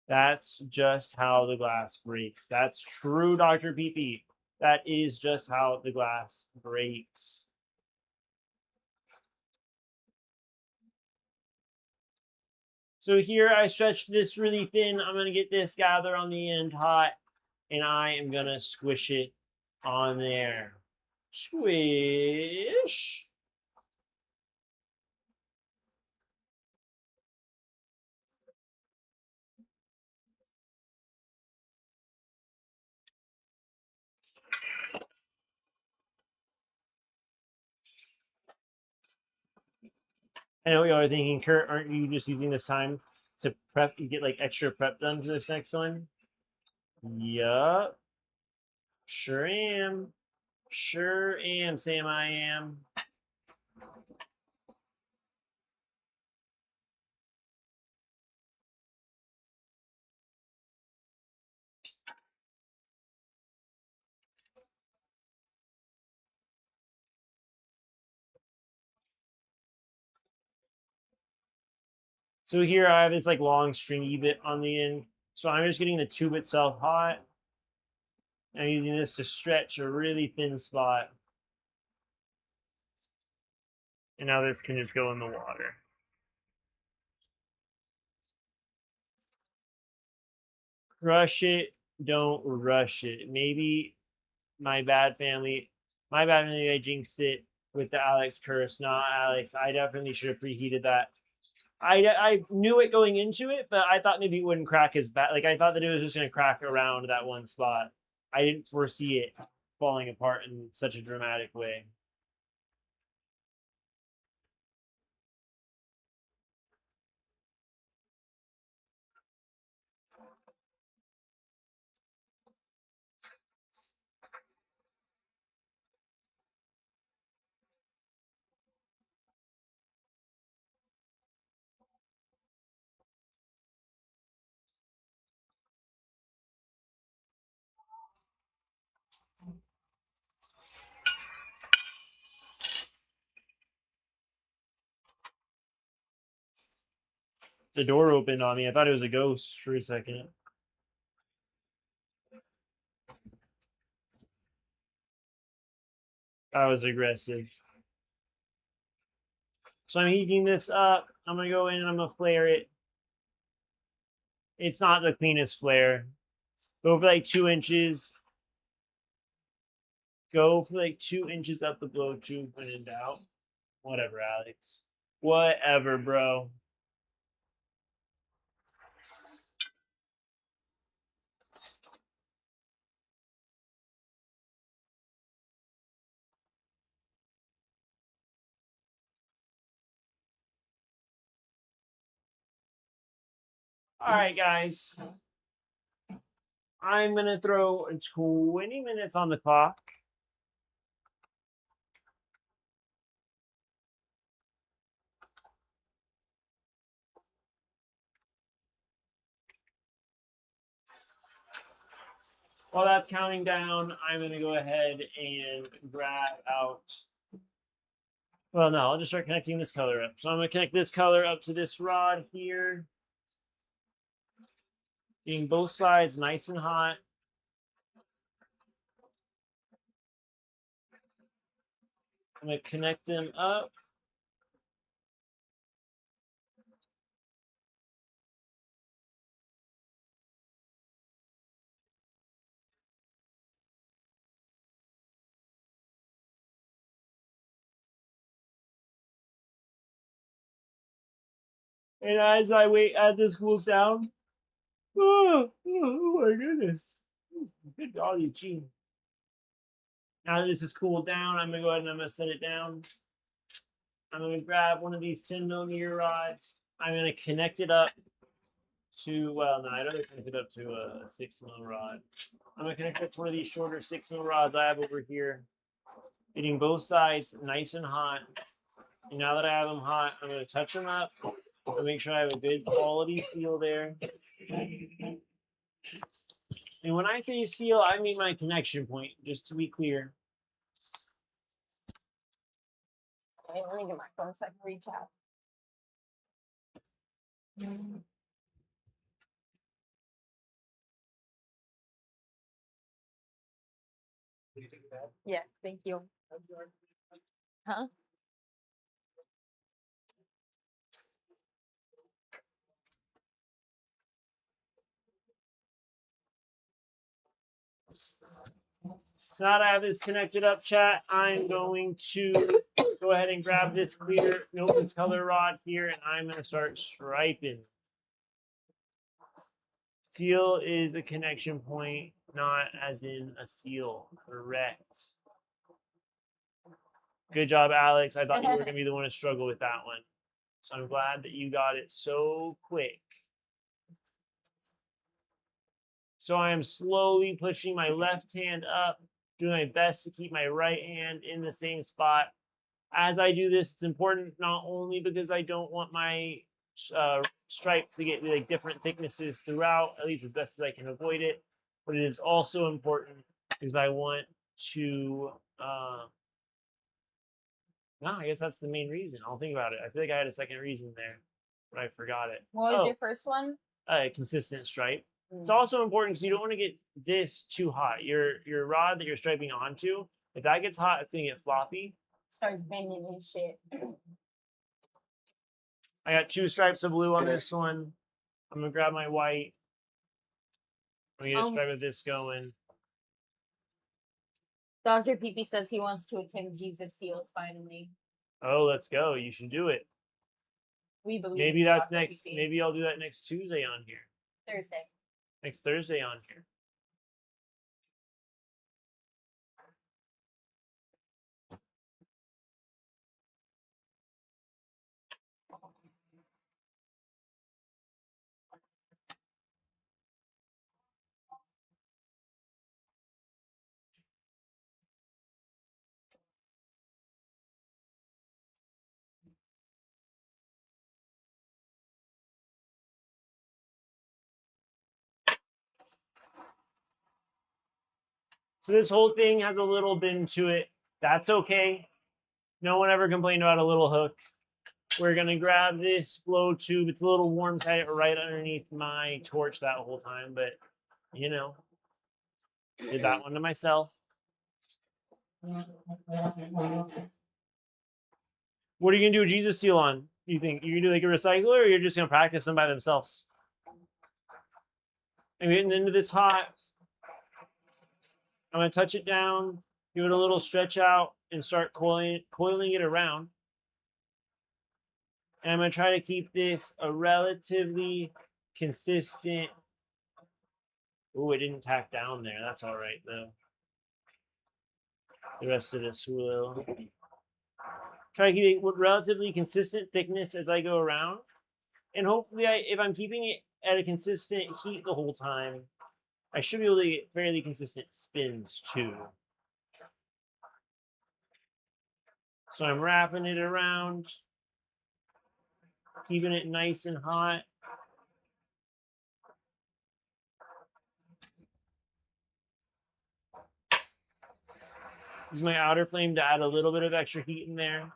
That's just how the glass breaks. That's true, Dr. PP. That is just how the glass breaks. So here I stretched this really thin. I'm going to get this gather on the end hot, and I am going to squish it on there. Squish. I know y'all are thinking, Kurt, aren't you just using this time to prep, you get like extra prep done for this next one? Yup. Sure am. Sure am, Sam, I am. So here I have this like long stringy bit on the end. So I'm just getting the tube itself hot. I'm using this to stretch a really thin spot. And now this can just go in the water. Crush it, don't rush it. Maybe my bad family, I jinxed it with the Alex curse. Not Alex. I definitely should have preheated that. I knew it going into it, but I thought maybe it wouldn't crack as bad. Like I thought that it was just going to crack around that one spot. I didn't foresee it falling apart in such a dramatic way. The door opened on me. I thought it was a ghost for a second. That was aggressive. So I'm heating this up. I'm going to go in and I'm going to flare it. It's not the cleanest flare. Go for like 2 inches. Go for like 2 inches up the blow tube when in doubt. Whatever, Alex. Whatever, bro. All right, guys. I'm going to throw 20 minutes on the clock. While that's counting down, I'm going to go ahead and grab out. Well, no, I'll just start connecting this color up. So I'm going to connect this color up to this rod here. Getting both sides nice and hot. I'm going to connect them up. And as this cools down, oh my goodness. Good golly gee. Now that this is cooled down, I'm going to go ahead and I'm going to set it down. I'm going to grab one of these 10mm rods. I'm going to connect it up to, well, no, I don't connect it up to a 6mm rod. I'm going to connect it to one of these shorter 6mm rods I have over here. Getting both sides nice and hot. And now that I have them hot, I'm going to touch them up and make sure I have a good quality seal there. And when I say seal, I mean my connection point, just to be clear. Okay, let me get my phone so I can reach out. Yes, thank you. Huh? So now that I have this connected up, chat, I'm going to go ahead and grab this clear Noblins color rod here, and I'm going to start striping. Seal is a connection point, not as in a seal. Correct. Good job, Alex. I thought you were going to be the one to struggle with that one. So I'm glad that you got it so quick. So I am slowly pushing my left hand up, doing my best to keep my right hand in the same spot. As I do this, it's important not only because I don't want my stripe to get like different thicknesses throughout, at least as best as I can avoid it, but it is also important because I want to, no, I guess that's the main reason. I'll think about it. I feel like I had a second reason there, but I forgot it. What was your first one? Consistent stripe. It's also important because you don't want to get this too hot. Your rod that you're striping onto, if that gets hot, it's going to get floppy. Starts bending his shit. I got 2 stripes of blue on this one. I'm gonna grab my white. I'm gonna get a stripe of this going. Dr. Pee says he wants to attend Jesus Seals finally. Oh, let's go. You should do it. We believe Maybe in that's Dr. next. Pee. Maybe I'll do that next Tuesday on here. Thursday. Next Thursday on here. So this whole thing has a little bend to it. That's okay. No one ever complained about a little hook. We're gonna grab this blow tube. It's a little warm, tight right underneath my torch that whole time, but you know, did that one to myself. What are you gonna do a Jesus seal on? You think you're gonna do like a recycler, or you're just gonna practice them by themselves? I'm getting into this hot. I'm gonna touch it down, give it a little stretch out, and start coiling it around. And I'm gonna try to keep this a relatively consistent. Oh, it didn't tack down there. That's all right though. The rest of this will try to keep it with relatively consistent thickness as I go around, and hopefully, if I'm keeping it at a consistent heat the whole time, I should be able to get fairly consistent spins too. So I'm wrapping it around, keeping it nice and hot. Use my outer flame to add a little bit of extra heat in there.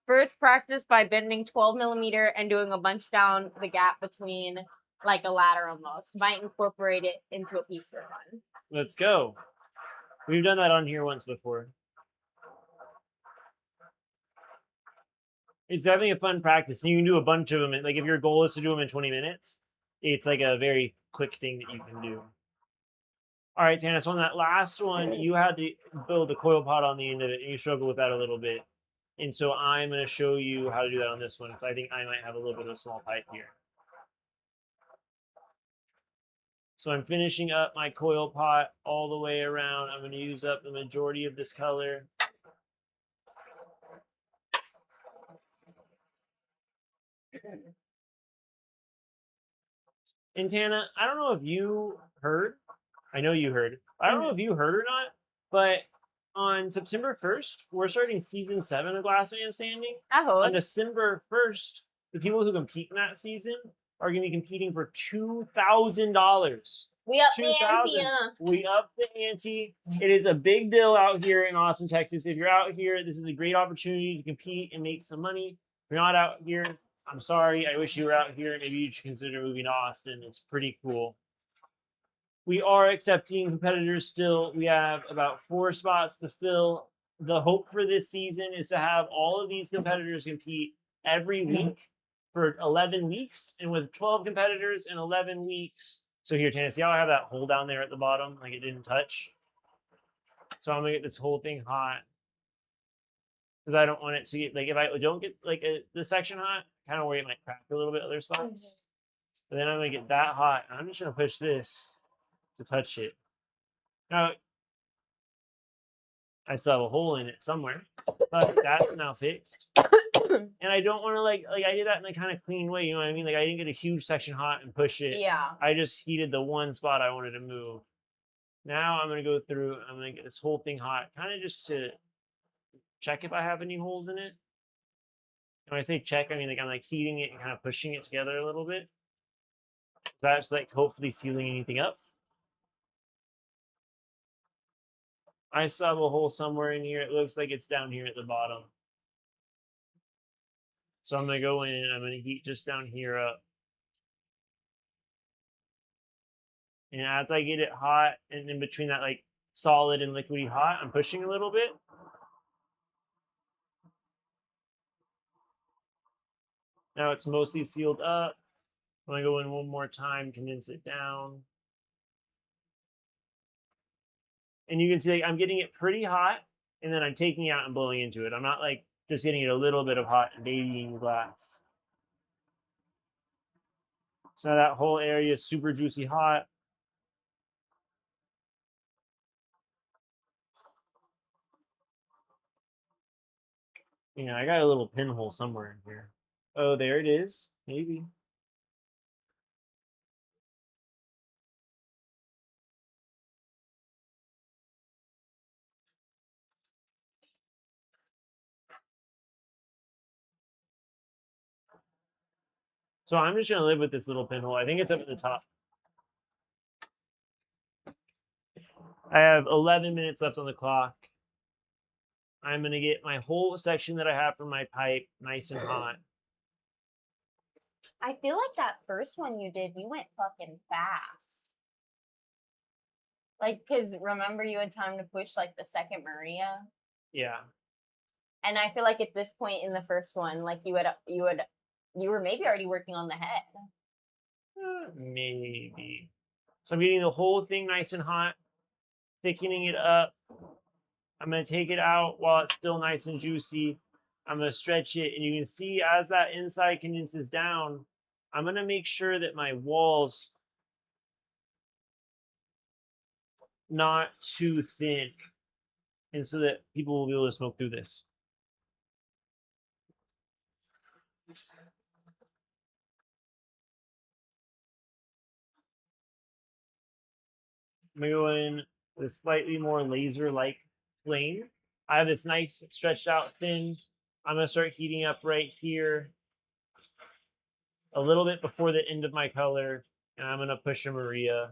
First practice by bending 12 millimeter and doing a bunch down the gap between like a ladder almost. Might incorporate it into a piece for fun. Let's go. We've done that on here once before. It's definitely a fun practice. And you can do a bunch of them. Like if your goal is to do them in 20 minutes, it's like a very quick thing that you can do. All right, Tana, so on that last one, you had to build a coil pot on the end of it, and you struggled with that a little bit. And so I'm going to show you how to do that on this one, because I think I might have a little bit of a small pipe here. So I'm finishing up my coil pot all the way around. I'm going to use up the majority of this color. And Tana, I don't know if you heard. I know you heard. I don't know if you heard or not, but on September 1st, we're starting season 7 of Glass Man Standing. On December 1st, the people who compete in that season are going to be competing for $2,000. We up the ante. We up the ante. It is a big deal out here in Austin, Texas. If you're out here, this is a great opportunity to compete and make some money. If you're not out here, I'm sorry. I wish you were out here. Maybe you should consider moving to Austin. It's pretty cool. We are accepting competitors still. We have about 4 spots to fill. The hope for this season is to have all of these competitors compete every week for 11 weeks. And with 12 competitors in 11 weeks. So here, Tana, see how I have that hole down there at the bottom? Like it didn't touch. So I'm going to get this whole thing hot. Because I don't want it to get, like if I don't get like the section hot, kind of worry it might crack a little bit other spots. But then I'm going to get that hot. And I'm just going to push this to touch it. Now, I still have a hole in it somewhere, but that's now fixed. And I don't want to like I did that in a kind of clean way, you know what I mean? Like I didn't get a huge section hot and push it. Yeah. I just heated the one spot I wanted to move. Now I'm going to go through, I'm going to get this whole thing hot, kind of just to check if I have any holes in it. And when I say check, I mean like I'm like heating it and kind of pushing it together a little bit. That's like hopefully sealing anything up. I still have a hole somewhere in here. It looks like it's down here at the bottom. So I'm going to go in and I'm going to heat just down here up. And as I get it hot, and in between that like solid and liquidy hot, I'm pushing a little bit. Now it's mostly sealed up. I'm going to go in one more time, condense it down. And you can see like, I'm getting it pretty hot, and then I'm taking it out and blowing into it. I'm not like just getting it a little bit of hot and babying the glass. So now that whole area is super juicy hot. Yeah, I got a little pinhole somewhere in here. Oh, there it is. Maybe. So I'm just gonna live with this little pinhole. I think it's up at the top. I have 11 minutes left on the clock. I'm gonna get my whole section that I have for my pipe nice and hot. I feel like that first one you did, you went fucking fast. Like, cause remember you had time to push like the second Maria, Yeah. and I feel like at this point in the first one, like you were maybe already working on the head. Maybe. So I'm getting the whole thing nice and hot, thickening it up. I'm going to take it out while it's still nice and juicy. I'm going to stretch it, and you can see as that inside condenses down, I'm going to make sure that my walls not too thin, and so that people will be able to smoke through this. I'm going to go in with slightly more laser-like flame. I have this nice stretched out thin. I'm going to start heating up right here a little bit before the end of my color, and I'm going to push a Maria.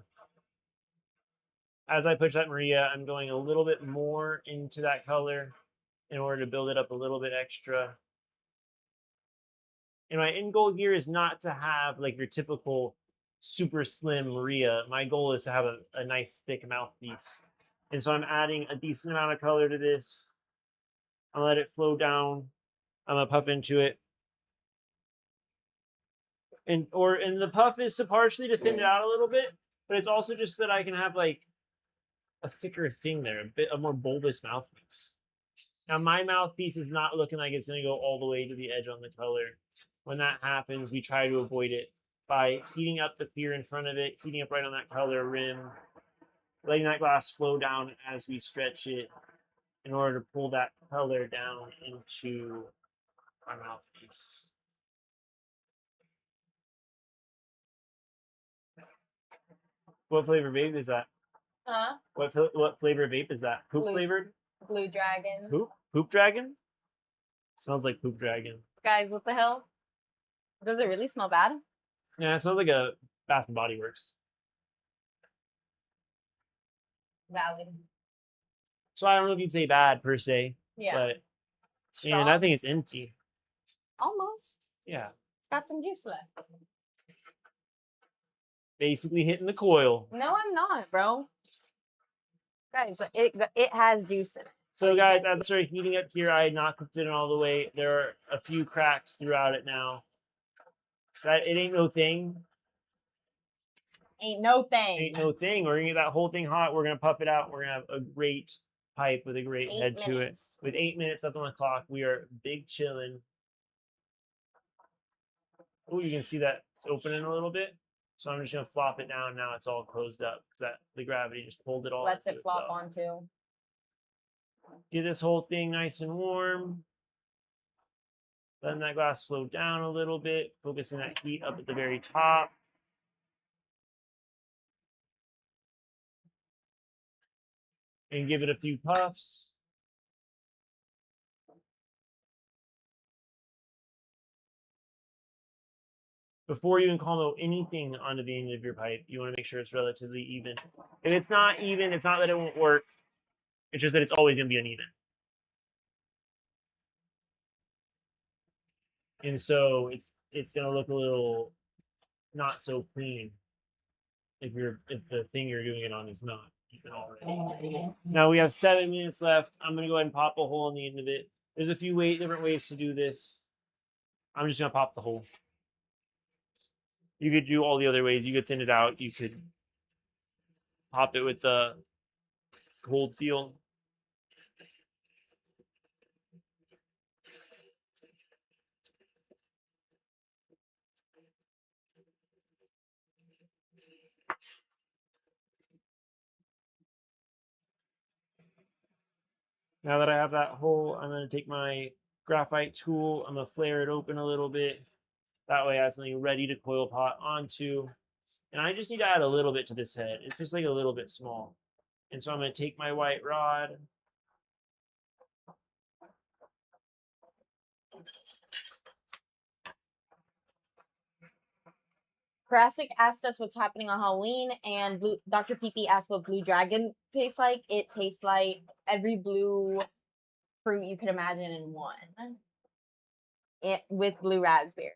As I push that Maria, I'm going a little bit more into that color in order to build it up a little bit extra. And my end goal here is not to have like your typical super slim Maria. My goal is to have a nice thick mouthpiece. And so I'm adding a decent amount of color to this. I'll let it flow down. I'm gonna puff into it. And the puff is to partially to thin it out a little bit, but it's also just that I can have like a thicker thing there, a more bulbous mouthpiece. Now my mouthpiece is not looking like it's gonna go all the way to the edge on the color. When that happens, we try to avoid it by heating up the clear in front of it, heating up right on that color rim, letting that glass flow down as we stretch it in order to pull that color down into our mouthpiece. What flavor vape is that? Huh? What flavor vape is that? Poop Blue. flavored? Blue Dragon. Poop? Poop dragon? Smells like poop dragon. Guys, what the hell? Does it really smell bad? Yeah, it smells like a Bath and Body Works. Valid. So I don't know if you'd say bad per se, Yeah. but Strong. and I think it's empty. Almost. Yeah, It's got some juice left. basically hitting the coil. No, I'm not, bro. Guys, it has juice in it. So guys, as I started heating up here, I had not cooked it in all the way. There are a few cracks throughout it now. It ain't no thing. Ain't no thing. Ain't no thing. We're gonna get that whole thing hot. We're gonna puff it out. We're gonna have a great pipe with a great 8 head to it. minutes. With 8 minutes left on the clock, we are big chillin'. Oh, you can see that it's opening a little bit. So I'm just gonna flop it down. Now it's all closed up because the gravity just pulled it all. Lets into it flop itself. onto. Get this whole thing nice and warm. Letting that glass flow down a little bit, focusing that heat up at the very top. And give it a few puffs. before you even combo anything onto the end of your pipe, you want to make sure it's relatively even. If it's not even, it's not that it won't work. It's just that it's always going to be uneven. And so it's going to look a little not so clean if the thing you're doing it on is not even already. Now we have 7 minutes left. I'm going to go ahead and pop a hole in the end of it. There's a few different ways to do this. I'm just going to pop the hole. You could do all the other ways. You could thin it out. You could pop it with the cold seal. Now that I have that hole, I'm going to take my graphite tool. I'm going to flare it open a little bit. That way I have something ready to coil pot onto. And I just need to add a little bit to this head. It's just like a little bit small. And so I'm going to take my white rod. Jurassic asked us what's happening on Halloween, and Dr. PP asked what Blue Dragon tastes like. It tastes like every blue fruit you could imagine in one. With blue raspberry,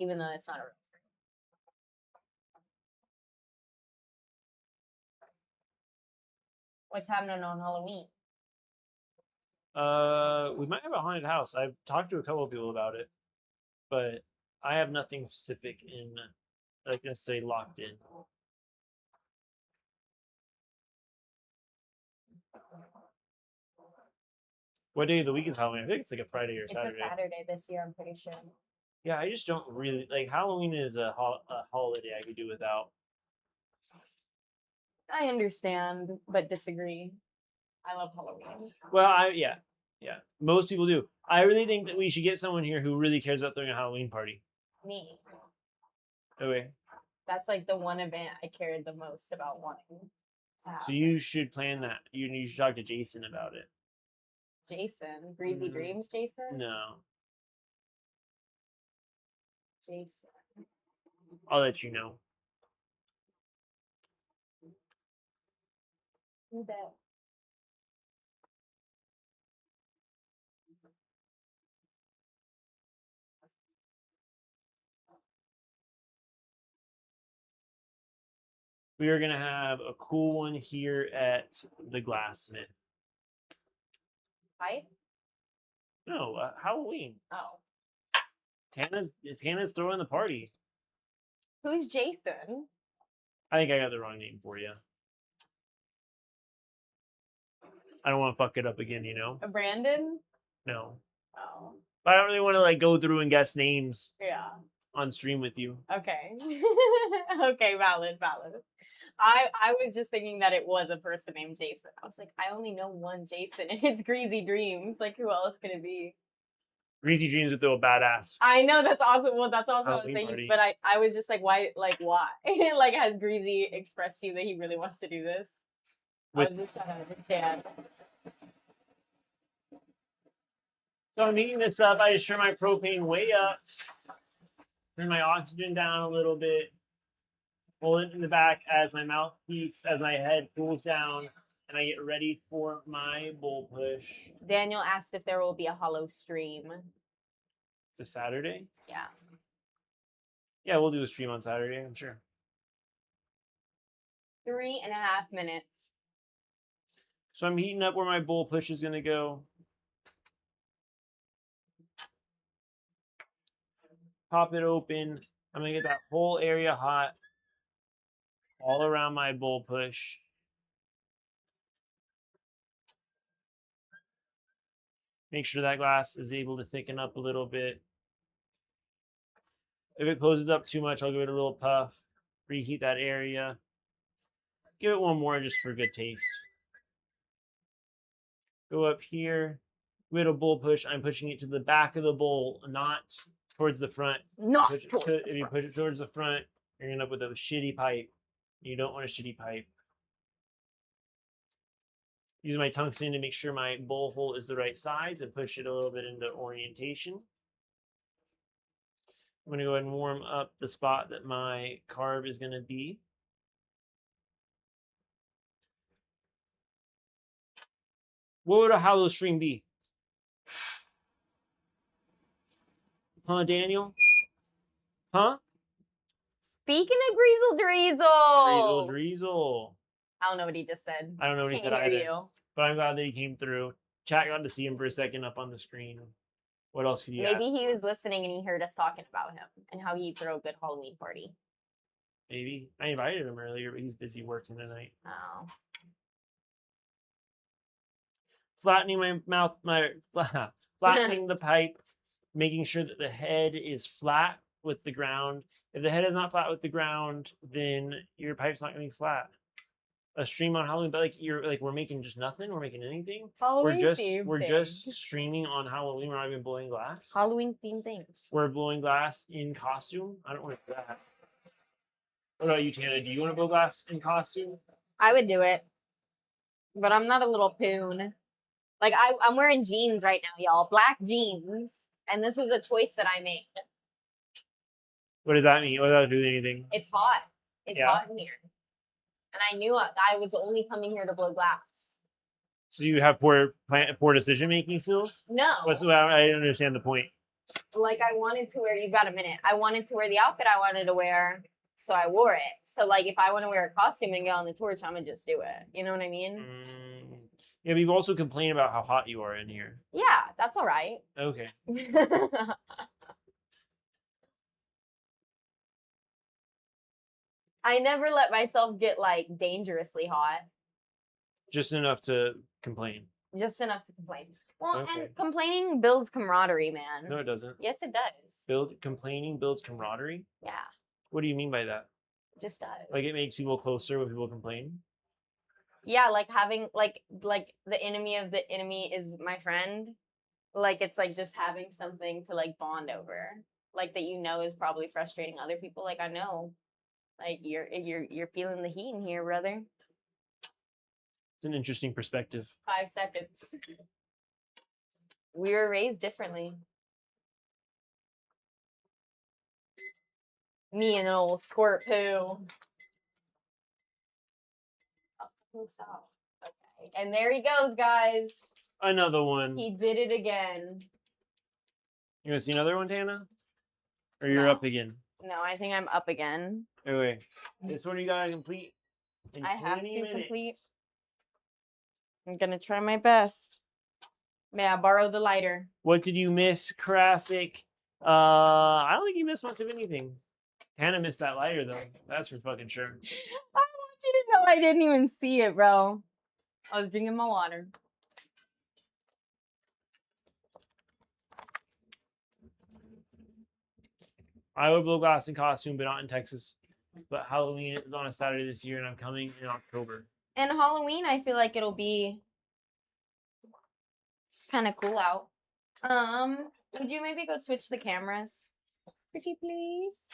even though it's not a real fruit. What's happening on Halloween? We might have a haunted house. I've talked to a couple of people about it, but I have nothing specific in, like, necessarily locked in. What day of the week is Halloween? I think it's like a Friday or Saturday. It's a Saturday this year, I'm pretty sure. Yeah, I just don't really like Halloween is a holiday I could do without. I understand, but disagree. I love Halloween. Well, yeah. Most people do. I really think that we should get someone here who really cares about throwing a Halloween party. Me. Okay. That's like the one event I cared the most about wanting to have. So you should plan that. You should talk to Jason about it. Jason? Breezy Dreams, Jason? No. Jason. I'll let you know. You bet. We are gonna have a cool one here at the Glassmith. Fight? No, Halloween. Oh. Tana's throwing the party. Who's Jason? I think I got the wrong name for you. I don't want to fuck it up again, you know? Brandon? No. Oh. But I don't really want to like go through and guess names Yeah. on stream with you. Okay. Okay, valid. I was just thinking that it was a person named Jason. I was like, I only know one Jason, and it's Greasy Dreams. Like, who else could it be? Greasy Dreams would throw a badass. I know, that's awesome. Well, that's also what I was Halloween thinking. party. But I was just like, why? Like, why? Like, has Greasy expressed to you that he really wants to do this? I was just trying to understand. So I'm heating this up. I just turn my propane way up. Turn my oxygen down a little bit. Hold it in the back as my mouth heats, as my head cools down, and I get ready for my bull push. Daniel asked if there will be a hollow stream. This Saturday? Yeah. Yeah, we'll do a stream on Saturday, I'm sure. 3.5 minutes. So I'm heating up where my bull push is going to go. Pop it open. I'm going to get that whole area hot. All around my bull push. Make sure that glass is able to thicken up a little bit. If it closes up too much, I'll give it a little puff. Reheat that area. Give it one more just for good taste. Go up here. With a bull push, I'm pushing it to the back of the bowl, not towards the front. Not If you push it towards the front, you're going to end up with a shitty pipe. You don't want a shitty pipe. Use my tungsten to make sure my bowl hole is the right size and push it a little bit into orientation. I'm gonna go ahead and warm up the spot that my carve is gonna be. What would a hollow stream be? Huh, Daniel? Huh? Speaking of Greasel Drizzle, Drizzle. drizzle. I don't know what he just said. I don't know what he Can't said hear either. you. But I'm glad that he came through. Chat got to see him for a second up on the screen. What else could you Maybe ask? he was listening and he heard us talking about him and how he'd throw a good Halloween party. Maybe. I invited him earlier, but he's busy working tonight. Oh. Flattening my mouth, flattening the pipe, making sure that the head is flat with the ground. If the head is not flat with the ground, then your pipe's not gonna be flat. A stream on Halloween, but we're making just nothing. We're making anything. Halloween We're just streaming on Halloween. We're not even blowing glass. Halloween themed things. We're blowing glass in costume. I don't want to do that. What about you, Tana? Do you want to blow glass in costume? I would do it. But I'm not a little poon. Like I'm wearing jeans right now, y'all. Black jeans. And this was a choice that I made. What does that mean? What does that do with anything? It's hot. It's Yeah. hot in here. And I knew I was only coming here to blow glass. So you have poor decision making skills? No. I don't understand the point. Like I wanted to wear, you got a minute. I wanted to wear the outfit I wanted to wear. So I wore it. So like if I want to wear a costume and get on the torch, I'm gonna just do it. You know what I mean? Yeah, but you've also complained about how hot you are in here. Yeah, that's all right. Okay. I never let myself get like dangerously hot. Just enough to complain. Just enough to complain. Well, Okay. and complaining builds camaraderie, man. No, it doesn't. Yes, it does. Complaining builds camaraderie? Yeah, What do you mean by that? it just does. Like it makes people closer when people complain? Yeah, like having like the enemy of the enemy is my friend. Like it's like just having something to like bond over. Like that you know is probably frustrating other people. Like I know. Like you're feeling the heat in here, brother. It's an interesting perspective. 5 seconds. We were raised differently. Me and an old squirt poo. Oh, stop. Okay. And there he goes, guys. Another one. He did it again. You want to see another one, Tana? Or you're No. up again? No, I think I'm up again. Okay. This one you gotta complete in I have 20 to minutes. complete. I'm gonna try my best. May I borrow the lighter? What did you miss, Karasik? I don't think you missed much of anything. Hannah missed that lighter though. That's for fucking sure. I want you to know I didn't even see it, bro. I was drinking my water. I would blow glass in costume, but not in Texas. But Halloween is on a Saturday this year, and I'm coming in October. And Halloween, I feel like it'll be kind of cool out. Would you maybe go switch the cameras? Pretty please.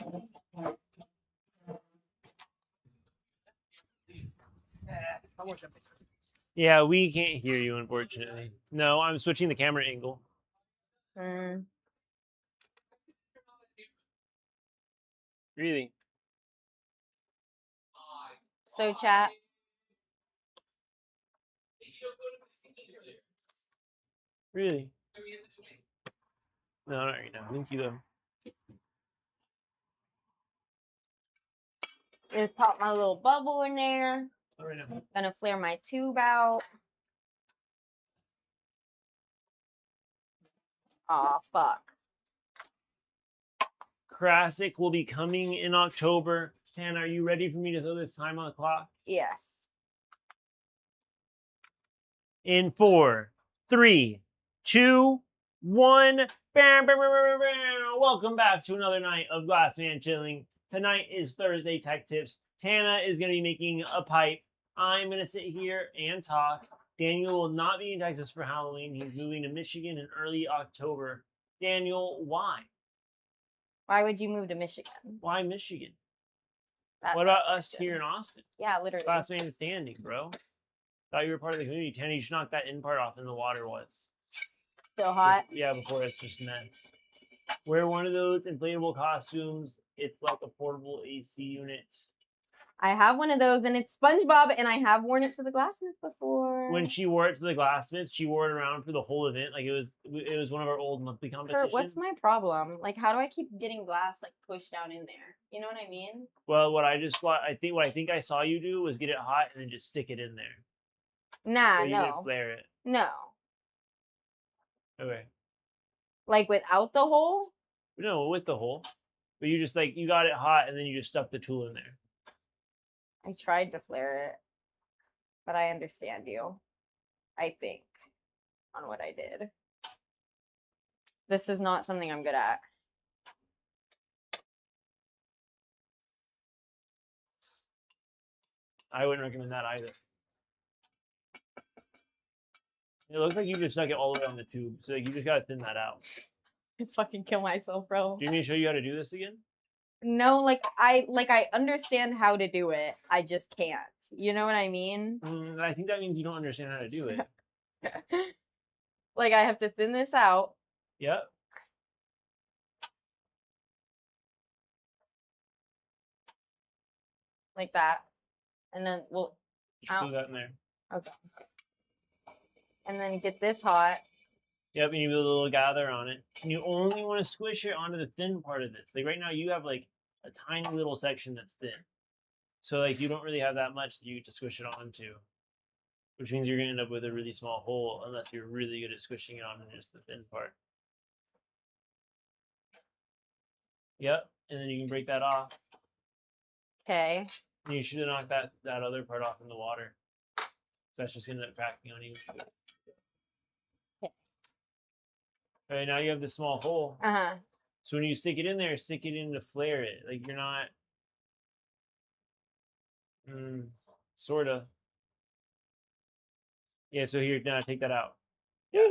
Yeah, we can't hear you, unfortunately. No, I'm switching the camera angle. Really? So chat. Really? No, not right now. Thank you, though. Just pop my little bubble in there. Not right now. Gonna flare my tube out. Aw, fuck. Karasik will be coming in October. Hannah, are you ready for me to throw this time on the clock? Yes. In 4, 3, 2, 1. Bam, bam, bam, bam, bam. Welcome back to another night of Glassman Chilling. Tonight is Thursday Tech Tips. Tana is going to be making a pipe. I'm going to sit here and talk. Daniel will not be in Texas for Halloween. He's moving to Michigan in early October. Daniel, why? Why would you move to Michigan? Why Michigan? That's What about a us question. here in Austin? Yeah, literally. Last man standing, bro. Thought you were part of the community. Tana, you should knock that in part off, and the water was. Still hot. Yeah, before it's just a mess. Wear one of those inflatable costumes. It's like a portable AC unit. I have one of those, and it's SpongeBob, and I have worn it to the Glassmith before. When she wore it to the Glassmith, she wore it around for the whole event. Like it was one of our old monthly competitions. Kurt, what's my problem? Like, how do I keep getting glass like pushed down in there? You know what I mean? Well, what I think I saw you do was get it hot and then just stick it in there. Nah, So you no, didn't flare it. no. Okay. Like without the hole? No, with the hole. But you just you got it hot and then you just stuck the tool in there. I tried to flare it, but I understand you. I think on what I did. This is not something I'm good at. I wouldn't recommend that either. It looks like you just stuck it all the way on the tube, so you just gotta thin that out. I fucking kill myself, bro. Do you need me to show you how to do this again? No, like I understand how to do it. I just can't. You know what I mean? I think that means you don't understand how to do it. Like I have to thin this out. Yep. Like that. And then we'll Just do that in there. okay. And then get this hot. Yep, and you put a little gather on it. And you only want to squish it onto the thin part of this. Like right now you have like a tiny little section that's thin. So like you don't really have that much that you get to squish it onto. Which means you're gonna end up with a really small hole unless you're really good at squishing it onto just the thin part. Yep, and then you can break that off. Okay. And you should have knocked that other part off in the water. That's just gonna end up cracking on you. Okay. All right, now you have this small hole. Uh-huh. So when you stick it in there, stick it in to flare it. Like you're not sorta. Yeah, so here, now take that out. Yeah,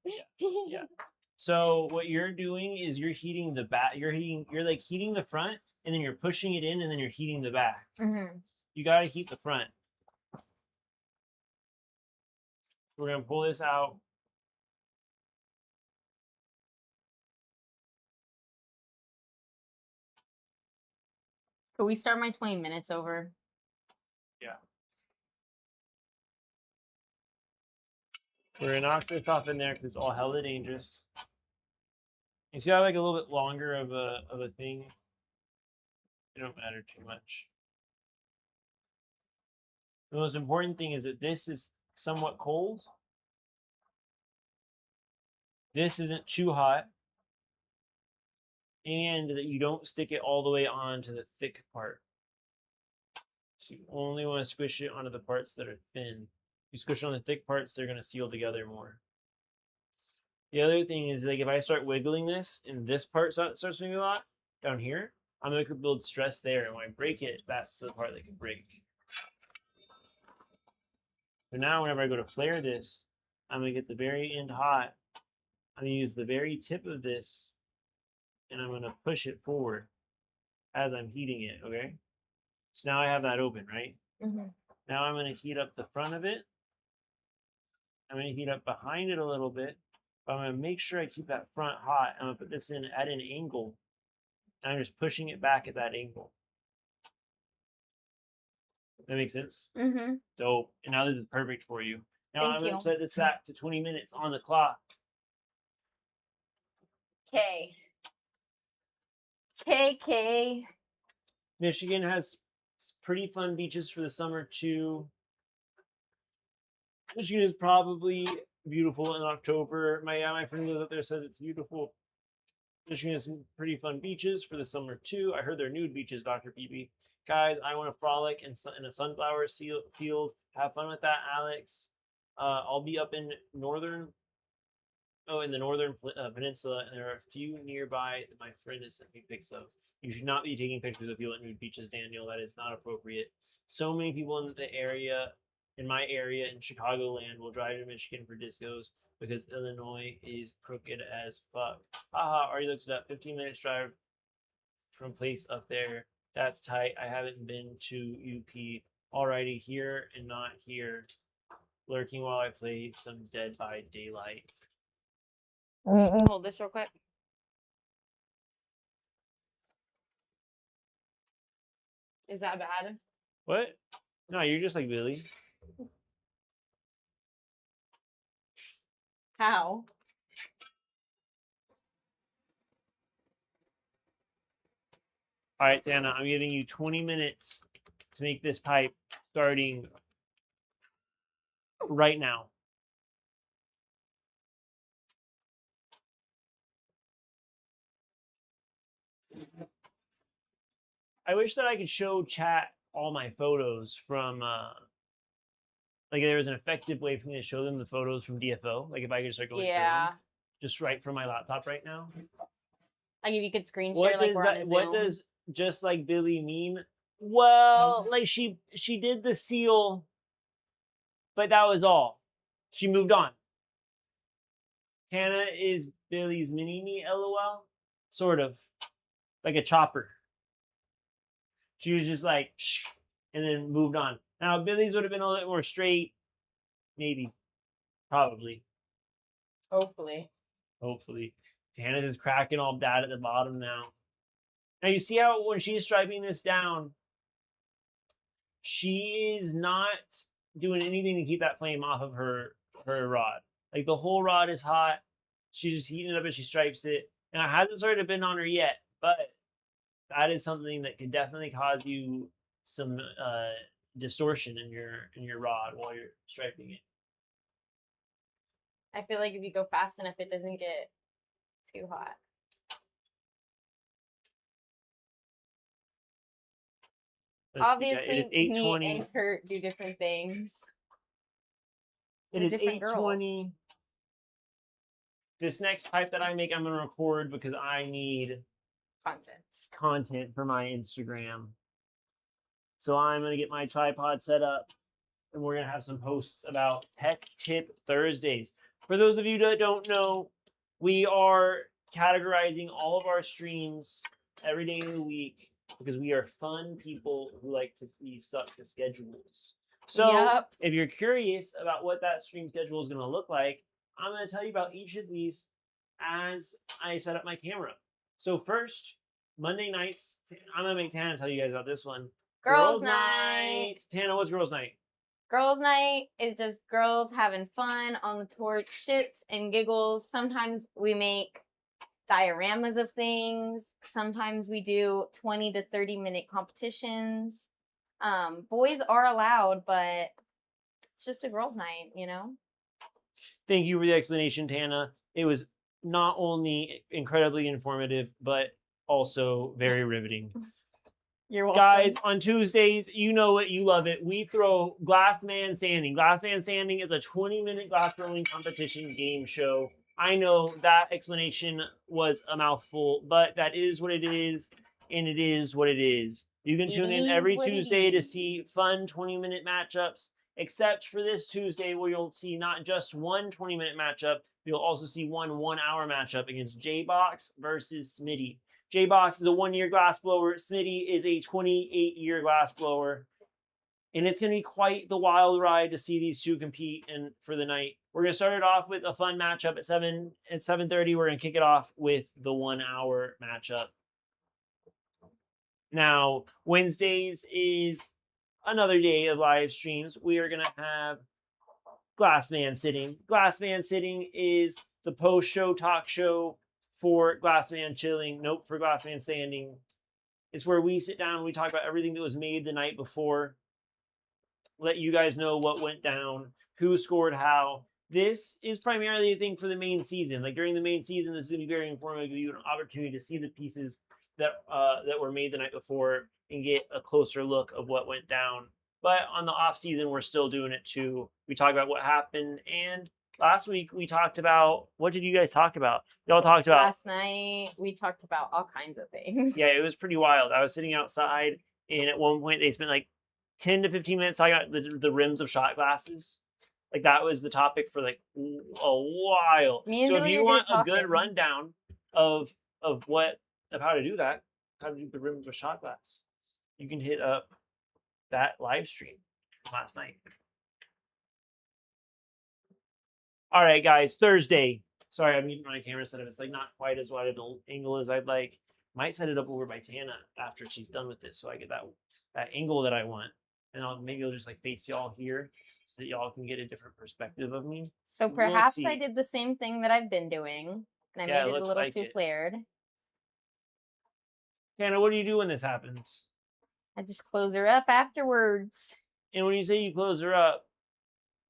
yeah. So what you're doing is you're heating the back. You're like heating the front, and then you're pushing it in, and then you're heating the back. You gotta heat the front. We're gonna pull this out. Could we start my 20 minutes over? Yeah. We're gonna knock this off in there because it's all hella dangerous. You see how like a little bit longer of a thing? It don't matter too much. The most important thing is that this is somewhat cold. This isn't too hot. And that you don't stick it all the way onto the thick part. So you only want to squish it onto the parts that are thin. If you squish it on the thick parts, they're going to seal together more. The other thing is like if I start wiggling this and this part starts moving a lot down here, I'm going to build stress there. And when I break it, that's the part that can break. So now whenever I go to flare this, I'm going to get the very end hot. I'm going to use the very tip of this and I'm going to push it forward as I'm heating it, okay? So now I have that open, right? Now I'm going to heat up the front of it. I'm going to heat up behind it a little bit. But I'm going to make sure I keep that front hot. I'm going to put this in at an angle. And I'm just pushing it back at that angle. That makes sense? Dope. And now this is perfect for you. Now I'm going to set this back to 20 minutes on the clock. Okay. KK. Michigan has pretty fun beaches for the summer too. Michigan is probably beautiful in October. My friend lives up there, says it's beautiful. Michigan has some pretty fun beaches for the summer too. I heard they're nude beaches, Dr. PB. Guys, I want to frolic in a sunflower field. Have fun with that, Alex. I'll be up in the northern peninsula, and there are a few nearby that my friend has sent me pics of. You should not be taking pictures of people at nude beaches, Daniel. That is not appropriate. So many people in the area, in my area, in Chicagoland, will drive to Michigan for discos because Illinois is crooked as fuck. Haha, already looked it up. 15 minutes drive from place up there. That's tight. I haven't been to UP. Alrighty, here and not here. Lurking while I play some Dead by Daylight. Hold this real quick. Is that bad? What? No, you're just like Billy. How? All right, Dana, I'm giving you 20 minutes to make this pipe starting right now. I wish that I could show chat all my photos from, like there was an effective way for me to show them the photos from DFO. Like if I could start going through them, just right from my laptop right now. Like if you could screen What share, like does we're on that? a What Zoom. does just like Billy mean? Well, like she did the seal, but that was all. She moved on. Hannah is Billy's mini me, lol. Sort of. Like a chopper. She was just like, shh, and then moved on. Now, Billy's would have been a little bit more straight. Maybe. Probably. Hopefully. Hopefully. Hannah's is cracking all bad at the bottom now. Now, you see how when she's striping this down, she is not doing anything to keep that flame off of her rod. Like the whole rod is hot. She's just heating it up as she stripes it. Now it hasn't started to bend on her yet, but that is something that could definitely cause you some distortion in your rod while you're striping it. I feel like if you go fast enough, it doesn't get too hot. Obviously, me and Kurt do different things. It is 8:20. This next pipe that I make, I'm going to record because I need content for my Instagram. So I'm going to get my tripod set up, and we're going to have some posts about Tech Tip Thursdays. For those of you that don't know, we are categorizing all of our streams every day of the week because we are fun people who like to be stuck to schedules. So if you're curious about what that stream schedule is going to look like, I'm going to tell you about each of these as I set up my camera. So first, Monday nights, I'm going to make Tana tell you guys about this one. Girls' night. Tana, what's girls' night? Girls' night is just girls having fun on the porch, shits and giggles. Sometimes we make dioramas of things. Sometimes we do 20 to 30-minute competitions. Boys are allowed, but it's just a girls' night, you know? Thank you for the explanation, Tana. It was not only incredibly informative, but also very riveting. You're welcome. Guys, on Tuesdays, you know it, you love it. We throw Glass Man Standing. Glass Man Standing is a 20-minute glass throwing competition game show. I know that explanation was a mouthful, but that is what it is, and it is what it is. You can tune in every Tuesday to see fun 20-minute matchups, except for this Tuesday where you'll see not just one 20-minute matchup, you'll also see one 1-hour matchup against J-Box versus Smitty. J-Box is a 1-year glass blower. Smitty is a 28-year glass blower. And it's going to be quite the wild ride to see these two compete and for the night. We're going to start it off with a fun matchup at 7:30. We're going to kick it off with the 1-hour matchup. Now, Wednesdays is another day of live streams. We are going to have Glass Man Sitting. Glass Man Sitting is the post-show talk show for Glass Man Chilling. Nope, for Glass Man Standing. It's where we sit down and we talk about everything that was made the night before. Let you guys know what went down, who scored how. This is primarily a thing for the main season. Like during the main season, this is going to be very informative, give you an opportunity to see the pieces that were made the night before and get a closer look of what went down. But on the off season, we're still doing it too. We talk about what happened, and last week we talked about, what did you guys talk about? Y'all talked about last night. We talked about all kinds of things. Yeah, it was pretty wild. I was sitting outside, and at one point they spent like 10 to 15 minutes talking about the rims of shot glasses. Like that was the topic for like a while. So if you want a good rundown of how to do that, how to do the rims of shot glass, you can hit up that live stream last night. All right, guys, Thursday. Sorry, I'm using my camera setup. It's like not quite as wide an angle as I'd like. Might set it up over by Tana after she's done with this, so I get that angle that I want, and maybe I'll just like face y'all here so that y'all can get a different perspective of me. So We'll perhaps I see. did the same thing that I've been doing, and I Yeah, it made it a looks little like too it. flared. Tana, what do you do when this happens? I just close her up afterwards. And when you say you close her up,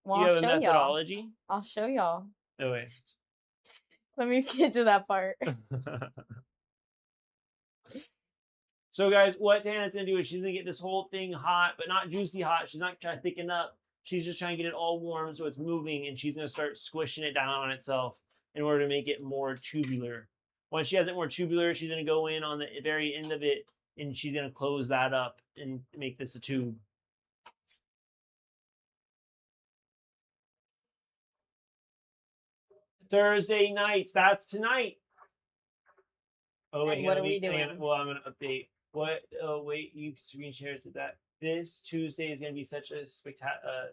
Well, do you I'll have a show y'all. methodology? I'll show y'all. No way. Let me get to that part. So guys, what Tana's gonna do is she's gonna get this whole thing hot, but not juicy hot. She's not trying to thicken up. She's just trying to get it all warm so it's moving, and she's gonna start squishing it down on itself in order to make it more tubular. Once she has it more tubular, she's gonna go in on the very end of it, and she's gonna close that up and make this a tube. Thursday nights, that's tonight. Oh wait, And what hang on, are we hang on. doing? Well, I'm gonna update. What? Oh wait, you screen shared to that. This Tuesday is gonna be such a spectacular.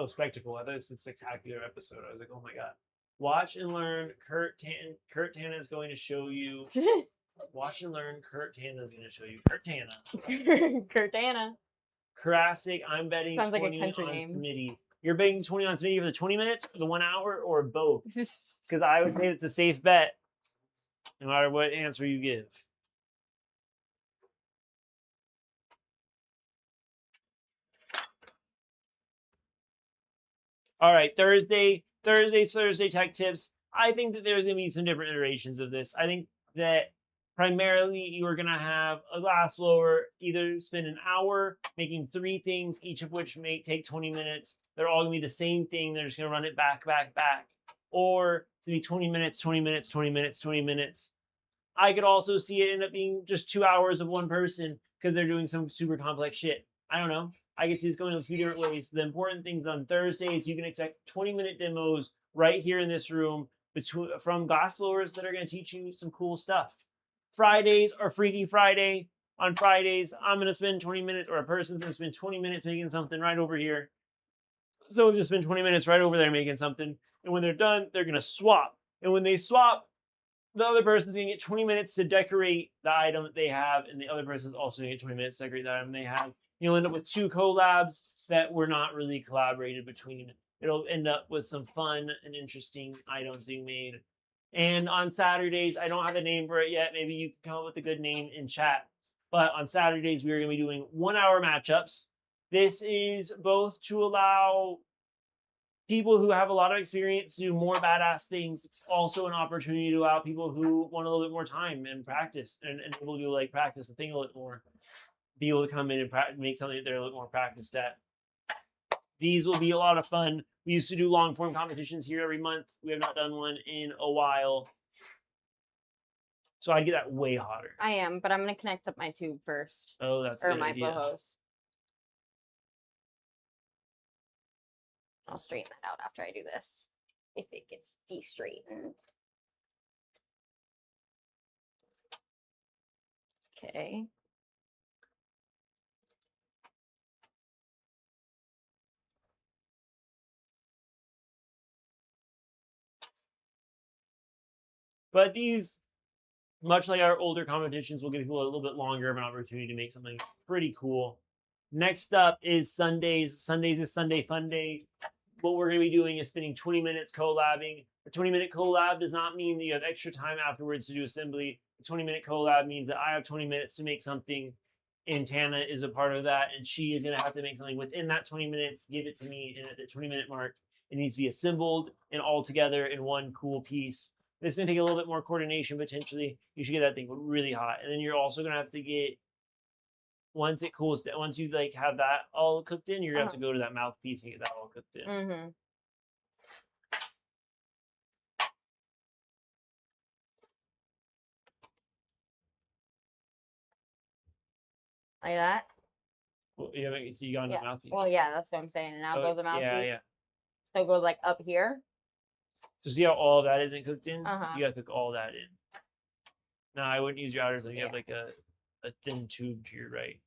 Spectacle. I thought it said spectacular episode. I was like, oh my god. Watch and learn. Kurt Tana is going to show you. Watch and learn. Kurt Tana is going to show you. Kurt Tana. Cortana. Classic. I'm betting Sounds like a 20 country on name. Smitty. You're betting 20 on Smitty for the 20 minutes, for the 1 hour, or both? Because I would say it's a safe bet, no matter what answer you give. All right, Thursday tech tips. I think that there's going to be some different iterations of this. I think that primarily you are going to have a glass blower either spend an hour making 3 things, each of which may take 20 minutes. They're all going to be the same thing. They're just going to run it back. Or to be 20 minutes, 20 minutes, 20 minutes, 20 minutes. I could also see it end up being just 2 hours of one person because they're doing some super complex shit. I don't know. I can see this going a few different ways. The important things on Thursdays, you can expect 20-minute demos right here in this room from glass blowers that are going to teach you some cool stuff. Fridays are Freaky Friday. On Fridays, I'm going to spend 20 minutes, or a person's going to spend 20 minutes making something right over here. So we'll just spend 20 minutes right over there making something. And when they're done, they're going to swap. And when they swap, the other person's going to get 20 minutes to decorate the item that they have, and the other person's also going to get 20 minutes to decorate the item they have. You'll end up with 2 collabs that were not really collaborated between. It'll end up with some fun and interesting items being made. And on Saturdays, I don't have a name for it yet. Maybe you can come up with a good name in chat. But on Saturdays, we are going to be doing 1-hour matchups. This is both to allow people who have a lot of experience to do more badass things. It's also an opportunity to allow people who want a little bit more time and practice and able to like practice the thing a little more, be able to come in and make something that they're a little more practiced at. These will be a lot of fun. We used to do long form competitions here every month. We have not done one in a while. So I'd get that way hotter. I am, but I'm going to connect up my tube first. Oh, that's Or a good my idea. blow hose. I'll straighten that out after I do this, if it gets de-straightened. Okay. But these, much like our older competitions, will give people a little bit longer of an opportunity to make something pretty cool. Next up is Sundays. Sundays is Sunday Fun Day. What we're going to be doing is spending 20 minutes collabing. A 20-minute collab does not mean that you have extra time afterwards to do assembly. A 20-minute collab means that I have 20 minutes to make something, and Tana is a part of that, and she is going to have to make something within that 20 minutes, give it to me, and at the 20-minute mark, it needs to be assembled and all together in one cool piece. This is going to take a little bit more coordination, potentially. You should get that thing really hot. And then you're also going to have to get, once it cools down, once you like have that all cooked in, you're going to have to go to that mouthpiece and get that all cooked in. Mm-hmm. Like that? Well, you haven't, so you got in the mouthpiece. Well, yeah, that's what I'm saying. And now go the mouthpiece. Yeah. So go like up here. So see how all of that isn't cooked in? Uh-huh. You got to cook all that in. No, I wouldn't use your outer thing. You have like a thin tube to your right.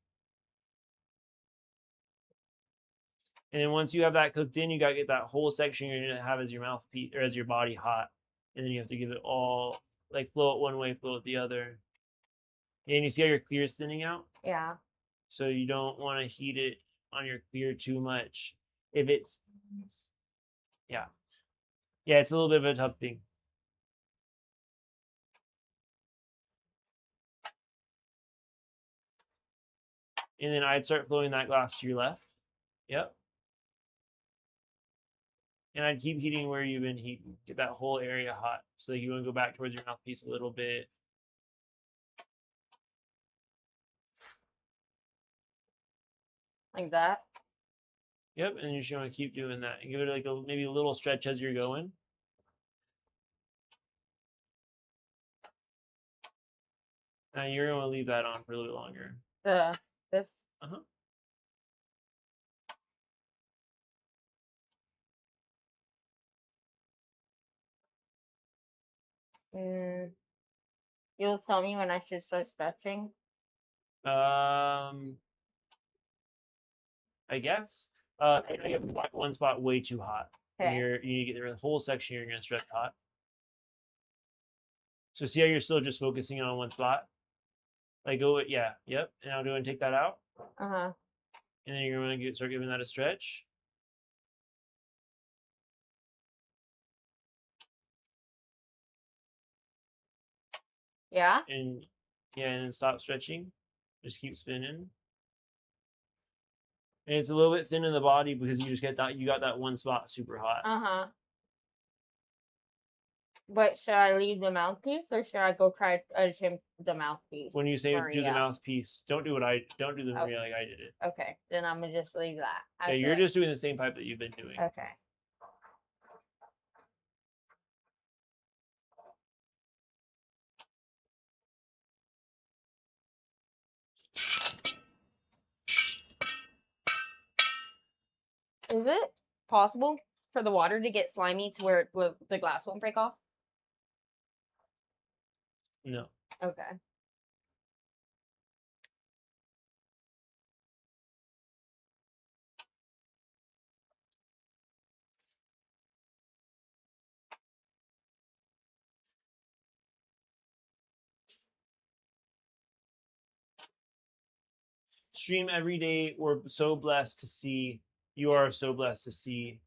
And then once you have that cooked in, you got to get that whole section you're going to have as your mouthpiece or as your body hot. And then you have to give it all like flow it one way, flow it the other. And you see how your clear is thinning out? Yeah. So you don't want to heat it on your clear too much. If it's, yeah. Yeah, it's a little bit of a tough thing. And then I'd start flowing that glass to your left. Yep. And I'd keep heating where you've been heating. Get that whole area hot. So you want to go back towards your mouthpiece a little bit. Like that. Yep, and you just want to keep doing that. And give it like maybe a little stretch as you're going. And you're going to leave that on for a little bit longer. This. Uh-huh. You'll tell me when I should start stretching. I guess. I get one spot way too hot. Okay. You need to get the whole section you're going to stretch hot. So see how you're still just focusing on one spot? Like go, yeah, yep. And now go and take that out. Uh-huh. And then you're going to start giving that a stretch. Yeah? And yeah, and then stop stretching. Just keep spinning. And it's a little bit thin in the body because you just get that, you got that one spot super hot. Uh-huh. But should I leave the mouthpiece or should I go try to trim the mouthpiece? When you say do Maria? the mouthpiece, don't do the Maria like I did it. Okay, then I'm gonna just leave that. Yeah, you're just doing the same pipe that you've been doing. Okay. Is it possible for the water to get slimy to where the glass won't break off? No. Okay. Stream every day. We're so blessed to see. You are so blessed to see.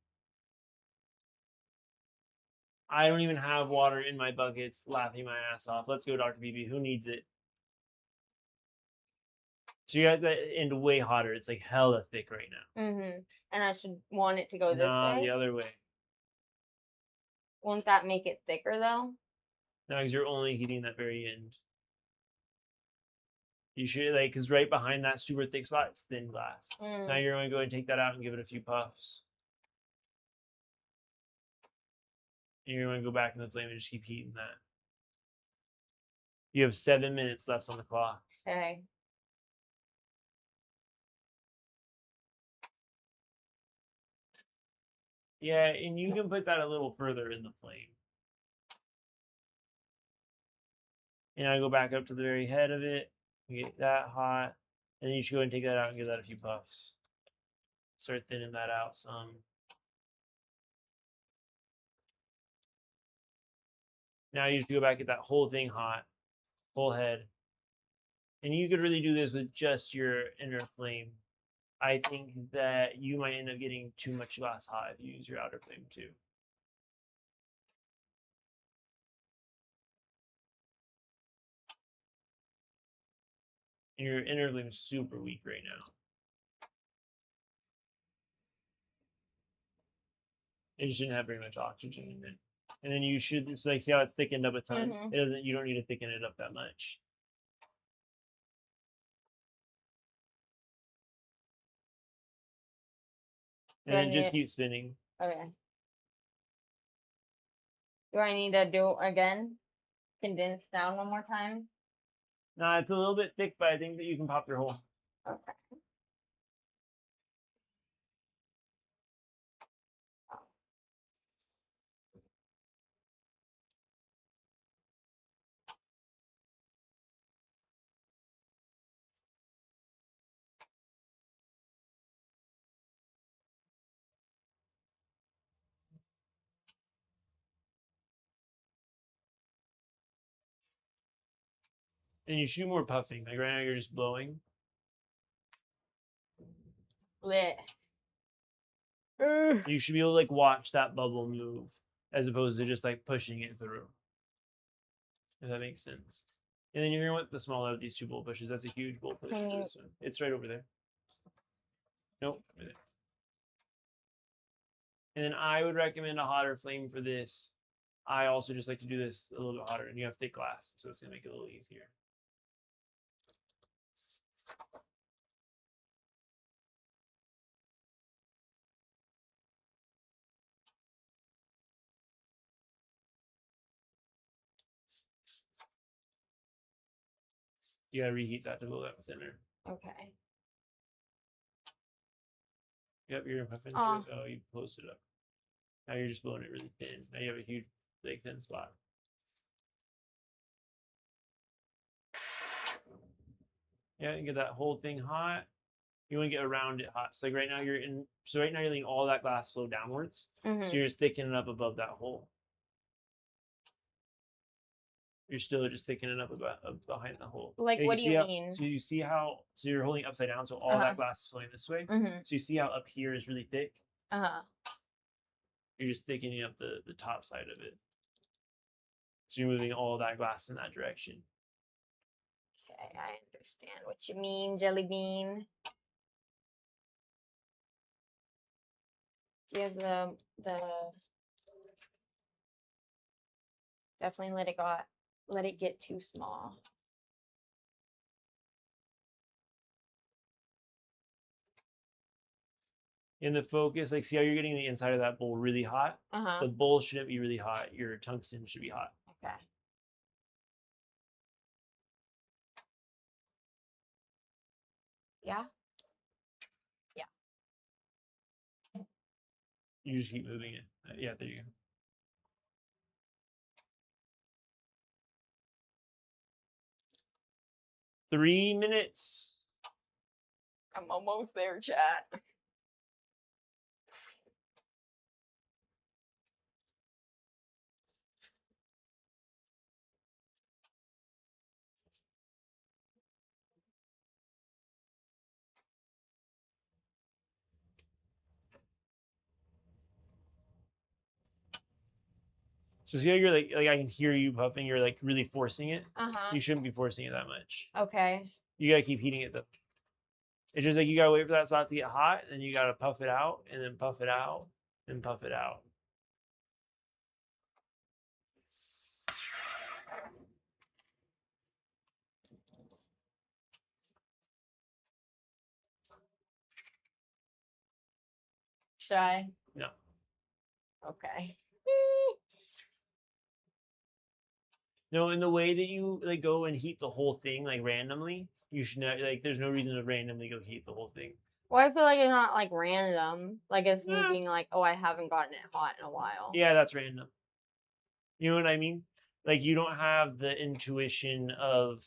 I don't even have water in my buckets, laughing my ass off. Let's go, Dr. BB. Who needs it? So you got that end way hotter. It's like hella thick right now. Mm-hmm. And I should want it to go this No, way? the other way. Won't that make it thicker though? No, because you're only heating that very end. You should like because right behind that super thick spot, it's thin glass. So now you're going to go and take that out and give it a few puffs. And you're going to go back in the flame and just keep heating that. You have 7 minutes left on the clock. Okay. Yeah, and you can put that a little further in the flame. And I go back up to the very head of it. Get that hot. And then you should go and take that out and give that a few puffs. Start thinning that out some. Now you just go back, get that whole thing hot, whole head. And you could really do this with just your inner flame. I think that you might end up getting too much glass hot if you use your outer flame too. And your inner flame is super weak right now. It shouldn't have very much oxygen in it. And then you should, so like, see how it's thickened up a ton? It doesn't, you don't need to thicken it up that much. And then just keep spinning. Okay. Do I need to do it again? Condense down one more time? Nah, it's a little bit thick, but I think that you can pop your hole. Okay. And you should do more puffing. Like right now, you're just blowing. Lit. You should be able to like watch that bubble move as opposed to just like pushing it through. If that makes sense. And then you're gonna want the smaller of these two bowl pushes. That's a huge bowl push for this one. It's right over there. Nope. Right there. And then I would recommend a hotter flame for this. I also just like to do this a little bit hotter, and you have thick glass, so it's gonna make it a little easier. You gotta reheat that to blow that thinner. Okay. Yep, you're gonna puff into Aw. it. Oh, you closed it up. Now you're just blowing it really thin. Now you have a huge, like, thin spot. Yeah, you get that whole thing hot. You want to get around it hot. So like right now you're in. So right now you're letting all that glass flow downwards. So you're just thickening up above that hole. You're still just thickening up about behind the hole. Like, what do you mean? So you see how? So you're holding it upside down, so all that glass is flowing this way. So you see how up here is really thick. You're just thickening up the top side of it. So you're moving all that glass in that direction. Okay, I understand what you mean, Jelly Bean. Do you have the definitely let it get too small. In the focus, like see how you're getting the inside of that bowl really hot? The bowl shouldn't be really hot. Your tungsten should be hot. Okay. Yeah? Yeah. You just keep moving it. Yeah, there you go. Three minutes. I'm almost there, chat. So see how you're like I can hear you puffing. You're like really forcing it. Uh-huh. You shouldn't be forcing it that much. Okay. You gotta keep heating it though. It's just like you gotta wait for that spot to get hot, and then you gotta puff it out, and then puff it out, and puff it out. Should I? No. Okay. No, in the way that you like go and heat the whole thing like randomly, you should not like. There's no reason to randomly go heat the whole thing. Well, I feel like it's not like random. Like it's me being like, oh, I haven't gotten it hot in a while. Yeah, that's random. You know what I mean? Like you don't have the intuition of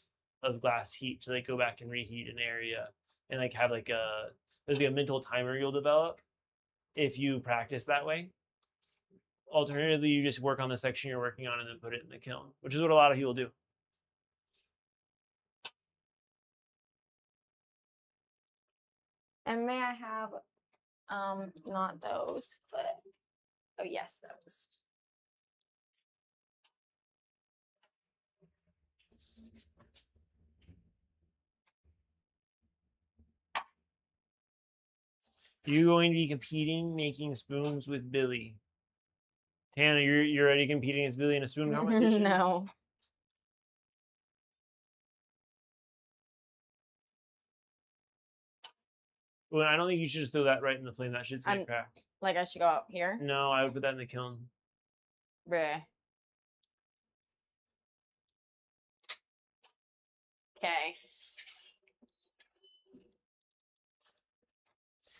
glass heat to like go back and reheat an area and like have like there's like a mental timer you'll develop if you practice that way. Alternatively, you just work on the section you're working on and then put it in the kiln, which is what a lot of people do. And may I have, not those, but, oh yes, those. You're going to be competing making spoons with Billy. Tana, you're already competing against Billy in a spoon competition? No. Well, I don't think you should just throw that right in the flame. That shit's gonna crack. Like I should go up here? No, I would put that in the kiln. Bruh. Okay.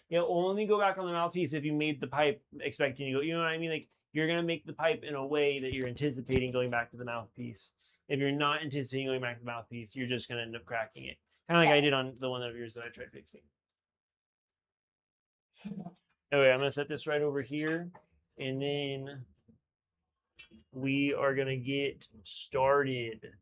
Yeah, only go back on the mouthpiece if you made the pipe expecting to go. You know what I mean? Like you're gonna make the pipe in a way that you're anticipating going back to the mouthpiece. If you're not anticipating going back to the mouthpiece, you're just gonna end up cracking it. Kind of like I did on the one of yours that I tried fixing. Okay, I'm gonna set this right over here, and then we are gonna get started.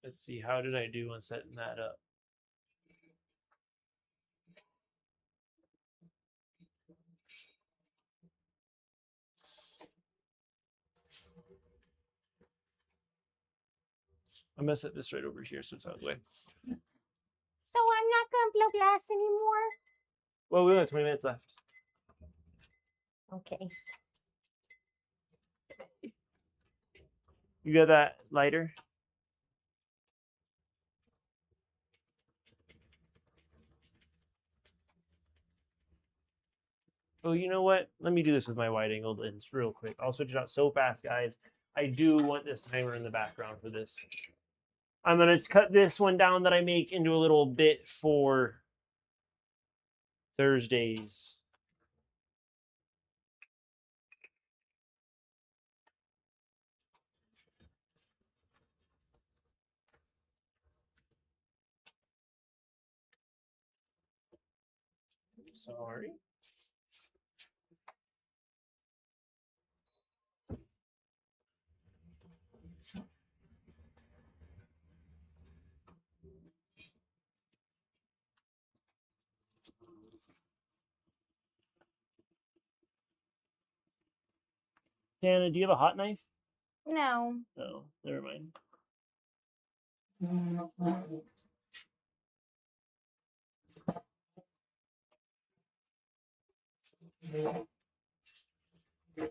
Let's see, how did I do on setting that up? I'm gonna set this right over here so it's out of the way. So I'm not gonna blow glass anymore. Well, we only have 20 minutes left. Okay. You got that lighter? Oh, you know what? Let me do this with my wide angle lens real quick. I'll switch it out so fast, guys. I do want this timer in the background for this. I'm going to cut this one down that I make into a little bit for Thursdays. Sorry. Tana, do you have a hot knife? No. No, never mind.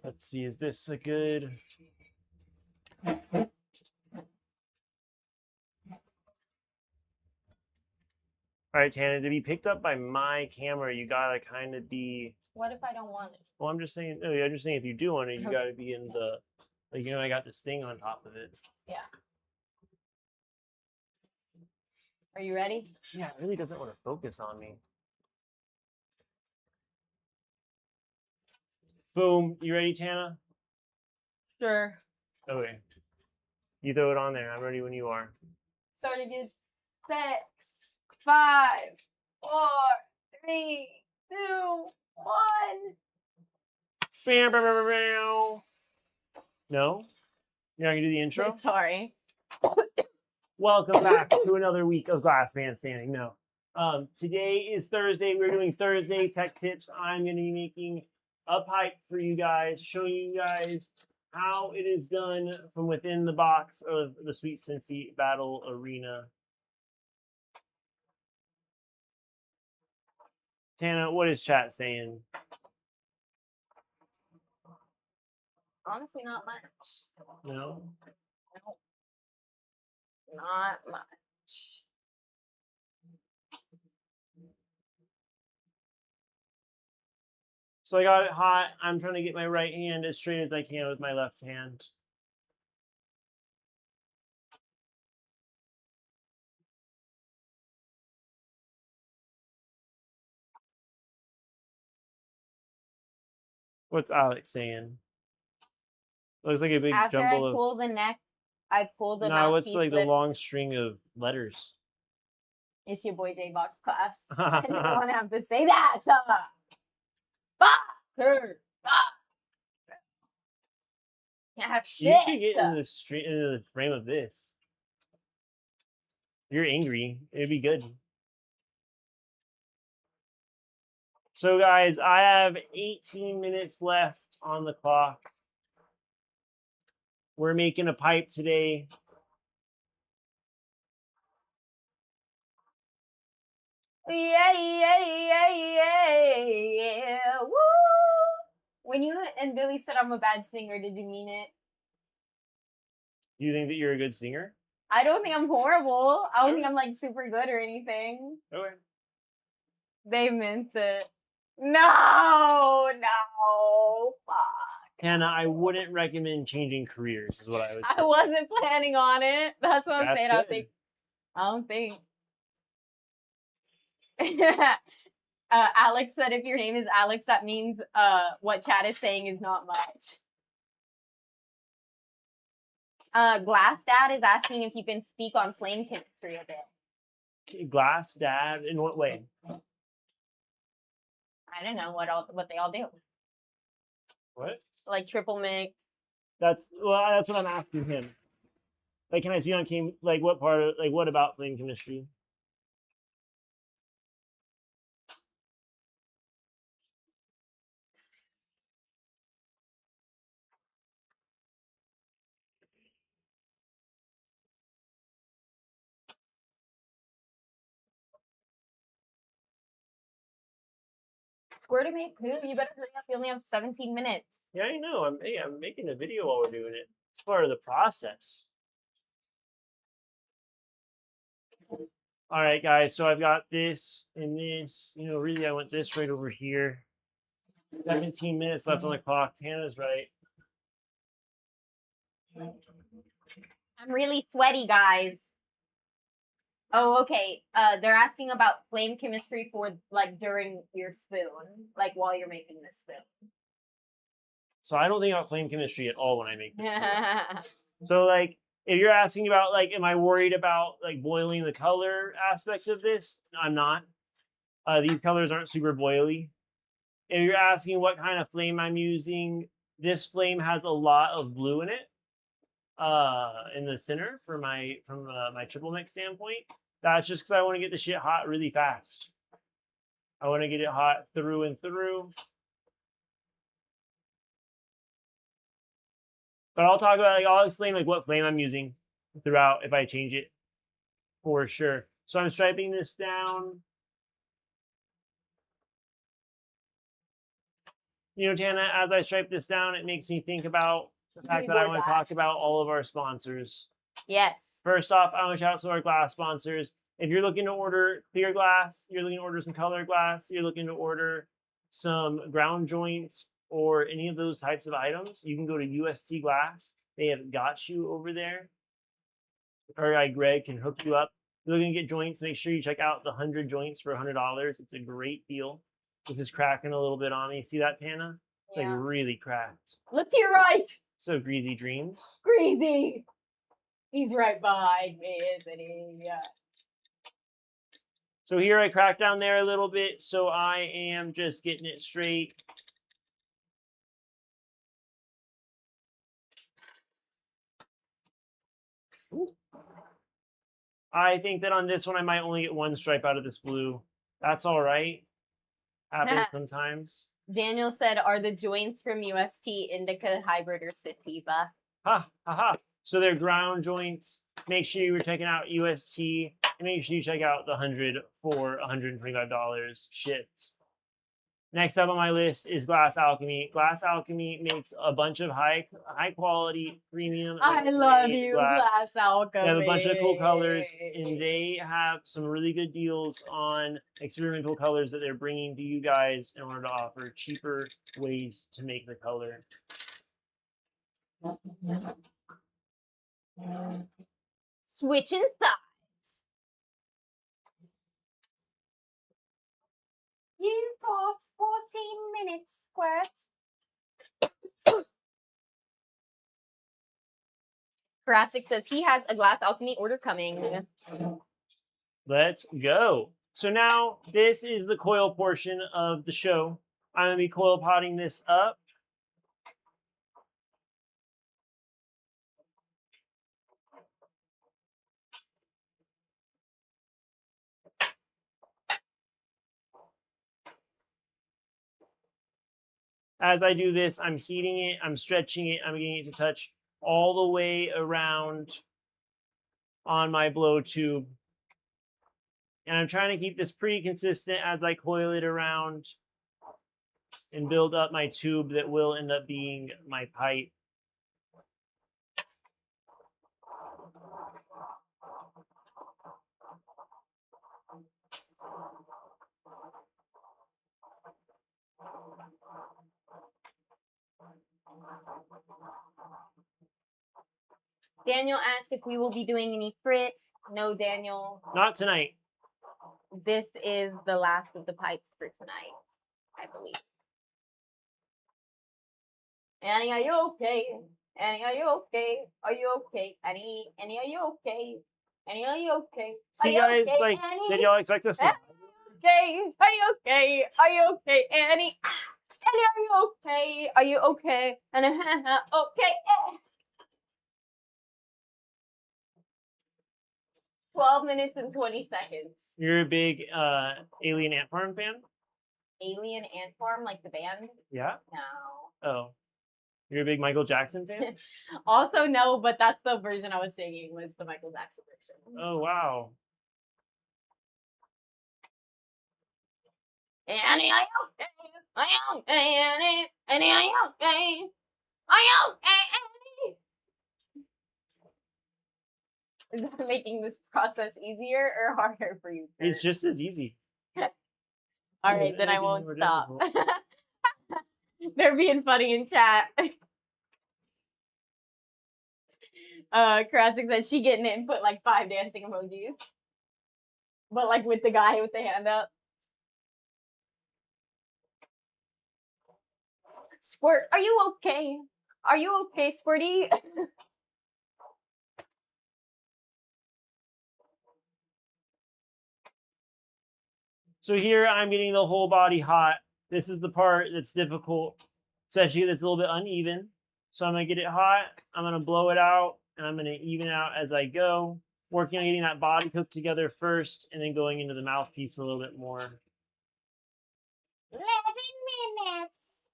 Let's see, is this a good... All right, Tana, to be picked up by my camera, you gotta kind of be... What if I don't want it? Well, I'm just saying, no, I'm just saying if you do want it, you Okay. gotta be in the... Like, you know, I got this thing on top of it. Yeah. Are you ready? Yeah, it really doesn't want to focus on me. Boom. You ready, Tana? Sure. Okay. You throw it on there. I'm ready when you are. Starting in 6, 5, 4, 3, 2, 1. Bam, bam, bam, bam, bam. No? You're not going to do the intro? Sorry. Welcome back to another week of Glass Man Standing. No. Today is Thursday. We're doing Thursday Tech Tips. I'm going to be making a pipe for you guys, showing you guys how it is done from within the box of the Sweet Cincy Battle Arena. Tana, what is chat saying? Honestly, not much. No? No. Not much. So I got it hot. I'm trying to get my right hand as straight as I can with my left hand. What's Alex saying? Looks like a big After jumble I of... pull the neck, I pull the No, what's mouthpiece like the lip. long string of letters? It's your boy J-Box class. I didn't want to have to say that. Fucker. Yeah, shit. You should get into the frame of this. You're angry. It'd be good. So guys, I have 18 minutes left on the clock. We're making a pipe today. Yeah. Woo! When you and Billy said I'm a bad singer, did you mean it? Do you think that you're a good singer? I don't think I'm horrible. I don't think I'm like super good or anything. Okay. They meant it. No, fuck. Tana, I wouldn't recommend changing careers, is what I would say. I wasn't planning on it. That's what I'm That's saying. good. I don't think. Alex said if your name is Alex, that means what chat is saying is not much. Glass Dad is asking if you can speak on flame chemistry a bit. Glass Dad, in what way? I don't know what they all do. What? Like triple mix. That's what I'm asking him. Like, can I see on like what part of like what about flame chemistry? Squirt to make poop. You better hurry up. You only have 17 minutes. Yeah, I know. I'm making a video while we're doing it. It's part of the process. All right, guys. So I've got this and this. You know, really, I want this right over here. 17 minutes left on the clock. Tana's right. I'm really sweaty, guys. Oh, okay. They're asking about flame chemistry for like during your spoon, like while you're making this spoon. So I don't think about flame chemistry at all when I make this. So like, if you're asking about like, am I worried about like boiling the color aspect of this? I'm not. These colors aren't super boily. If you're asking what kind of flame I'm using, this flame has a lot of blue in it. In the center from my triple mix standpoint. That's just because I want to get the shit hot really fast. I want to get it hot through and through. But I'll talk about, like, I'll explain like what flame I'm using throughout if I change it for sure. So I'm striping this down. You know, Tana, as I stripe this down, it makes me think about the fact that I want to talk about all of our sponsors. Yes. First off, I want to shout out to our glass sponsors. If you're looking to order clear glass, you're looking to order some color glass, you're looking to order some ground joints or any of those types of items, you can go to UST Glass. They have got you over there. Our guy Greg can hook you up. If you're looking to get joints, make sure you check out the 100 joints for $100. It's a great deal. This is cracking a little bit on me. See that, Tana? It's like really cracked. Look to your right. So Greasy Dreams. Greasy. He's right behind me, isn't he? Yeah. So here I cracked down there a little bit, so I am just getting it straight. Ooh. I think that on this one I might only get one stripe out of this blue. That's all right. Happens sometimes. Daniel said, "Are the joints from UST indica, hybrid, or sativa?" Ha ha ha. So they're ground joints. Make sure you were checking out UST. And make sure you check out the 100 for $125 shipped. Next up on my list is Glass Alchemy. Glass Alchemy makes a bunch of high quality premium. I love you, Glass Alchemy. They have a bunch of cool colors, and they have some really good deals on experimental colors that they're bringing to you guys in order to offer cheaper ways to make the color. Switching sides. You got 14 minutes, Squirt. Jurassic says he has a Glass Alchemy order coming. Let's go. So now this is the coil portion of the show. I'm going to be coil potting this up. As I do this, I'm heating it, I'm stretching it, I'm getting it to touch all the way around on my blow tube. And I'm trying to keep this pretty consistent as I coil it around and build up my tube that will end up being my pipe. Daniel asked if we will be doing any frits. No, Daniel. Not tonight. This is the last of the pipes for tonight, I believe. Annie, are you okay? Annie, are you okay? Are you okay? Annie, are you okay? Annie, are you okay? See, guys, like, did y'all expect us to? Okay, are you okay? Are you okay, Annie? Annie, are you okay? Are you okay? And okay. 12 minutes and 20 seconds. You're a big Alien Ant Farm fan? Alien Ant Farm, like the band? Yeah? No. Oh. You're a big Michael Jackson fan? Also, no, but that's the version I was singing, was the Michael Jackson version. Oh, wow. Annie, I okay. I okay, Annie. Annie, I okay. Annie. Is that making this process easier or harder for you? It's just as easy. All right, then I Making it won't more stop. difficult. They're being funny in chat. Karasik said she getting it and put like 5 dancing emojis. But like with the guy with the hand up. Squirt, are you okay? Are you okay, Squirty? So here I'm getting the whole body hot. This is the part that's difficult, especially if it's a little bit uneven. So I'm gonna get it hot, I'm gonna blow it out, and I'm gonna even out as I go, working on getting that body cooked together first, and then going into the mouthpiece a little bit more. 11 minutes.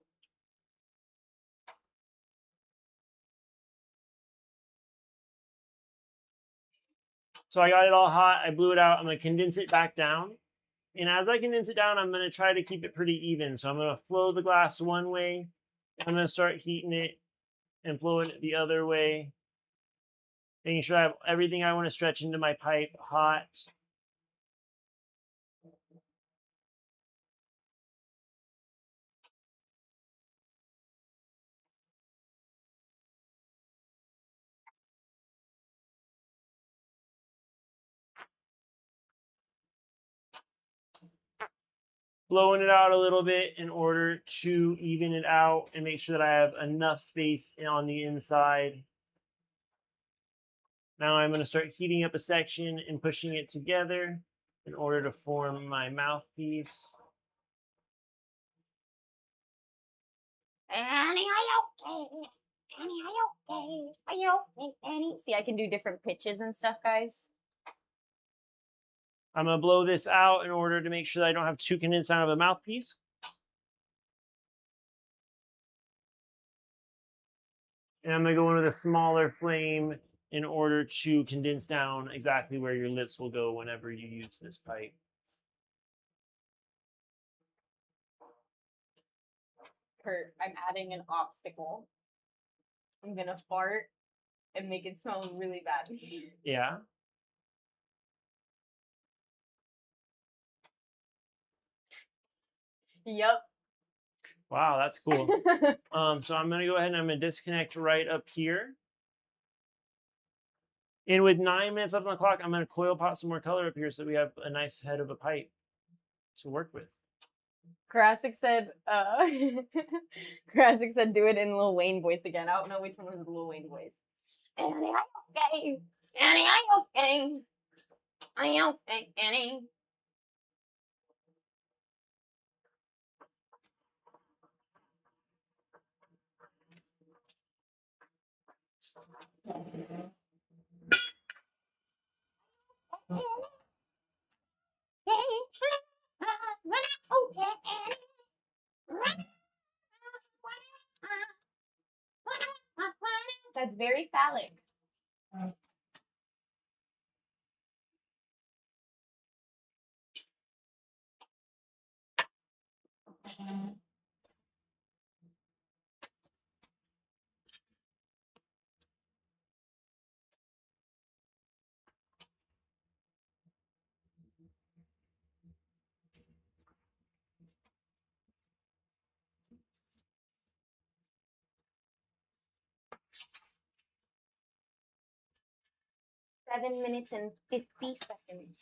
So I got it all hot, I blew it out, I'm gonna condense it back down. And as I condense it down, I'm gonna try to keep it pretty even. So I'm gonna flow the glass one way, I'm gonna start heating it and flowing it the other way. Making sure I have everything I want to stretch into my pipe hot. Blowing it out a little bit in order to even it out and make sure that I have enough space on the inside. Now I'm going to start heating up a section and pushing it together in order to form my mouthpiece. Annie, are you okay? Annie, are you okay? Are you okay, Annie? See, I can do different pitches and stuff, guys. I'm going to blow this out in order to make sure that I don't have too condensed out of a mouthpiece. And I'm going to go into the smaller flame in order to condense down exactly where your lips will go whenever you use this pipe. Kurt, I'm adding an obstacle. I'm gonna fart and make it smell really bad. Yeah. Yep. Wow, that's cool. So I'm going to go ahead and I'm going to disconnect right up here. And with 9 minutes left on the clock, I'm going to coil pot some more color up here so we have a nice head of a pipe to work with. Karasik said, Karasik said, do it in Lil Wayne voice again. I don't know which one was the Lil Wayne voice. Annie, are you okay? Annie, are you okay? Are you okay, Annie? That's very phallic. Seven minutes and 50 seconds.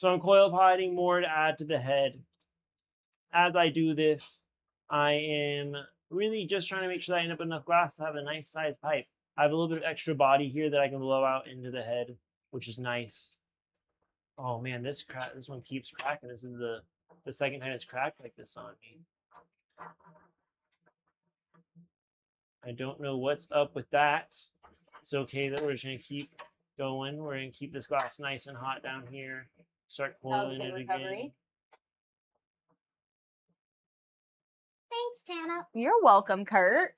So I'm coil potting more to add to the head. As I do this, I am really just trying to make sure that I end up with enough glass to have a nice sized pipe. I have a little bit of extra body here that I can blow out into the head, which is nice. Oh man, this one keeps cracking. This is the second time it's cracked like this on me. I don't know what's up with that. It's okay that we're just gonna keep going. We're gonna keep this glass nice and hot down here. Start coiling it again. Thanks, Tana. You're welcome, Kurt.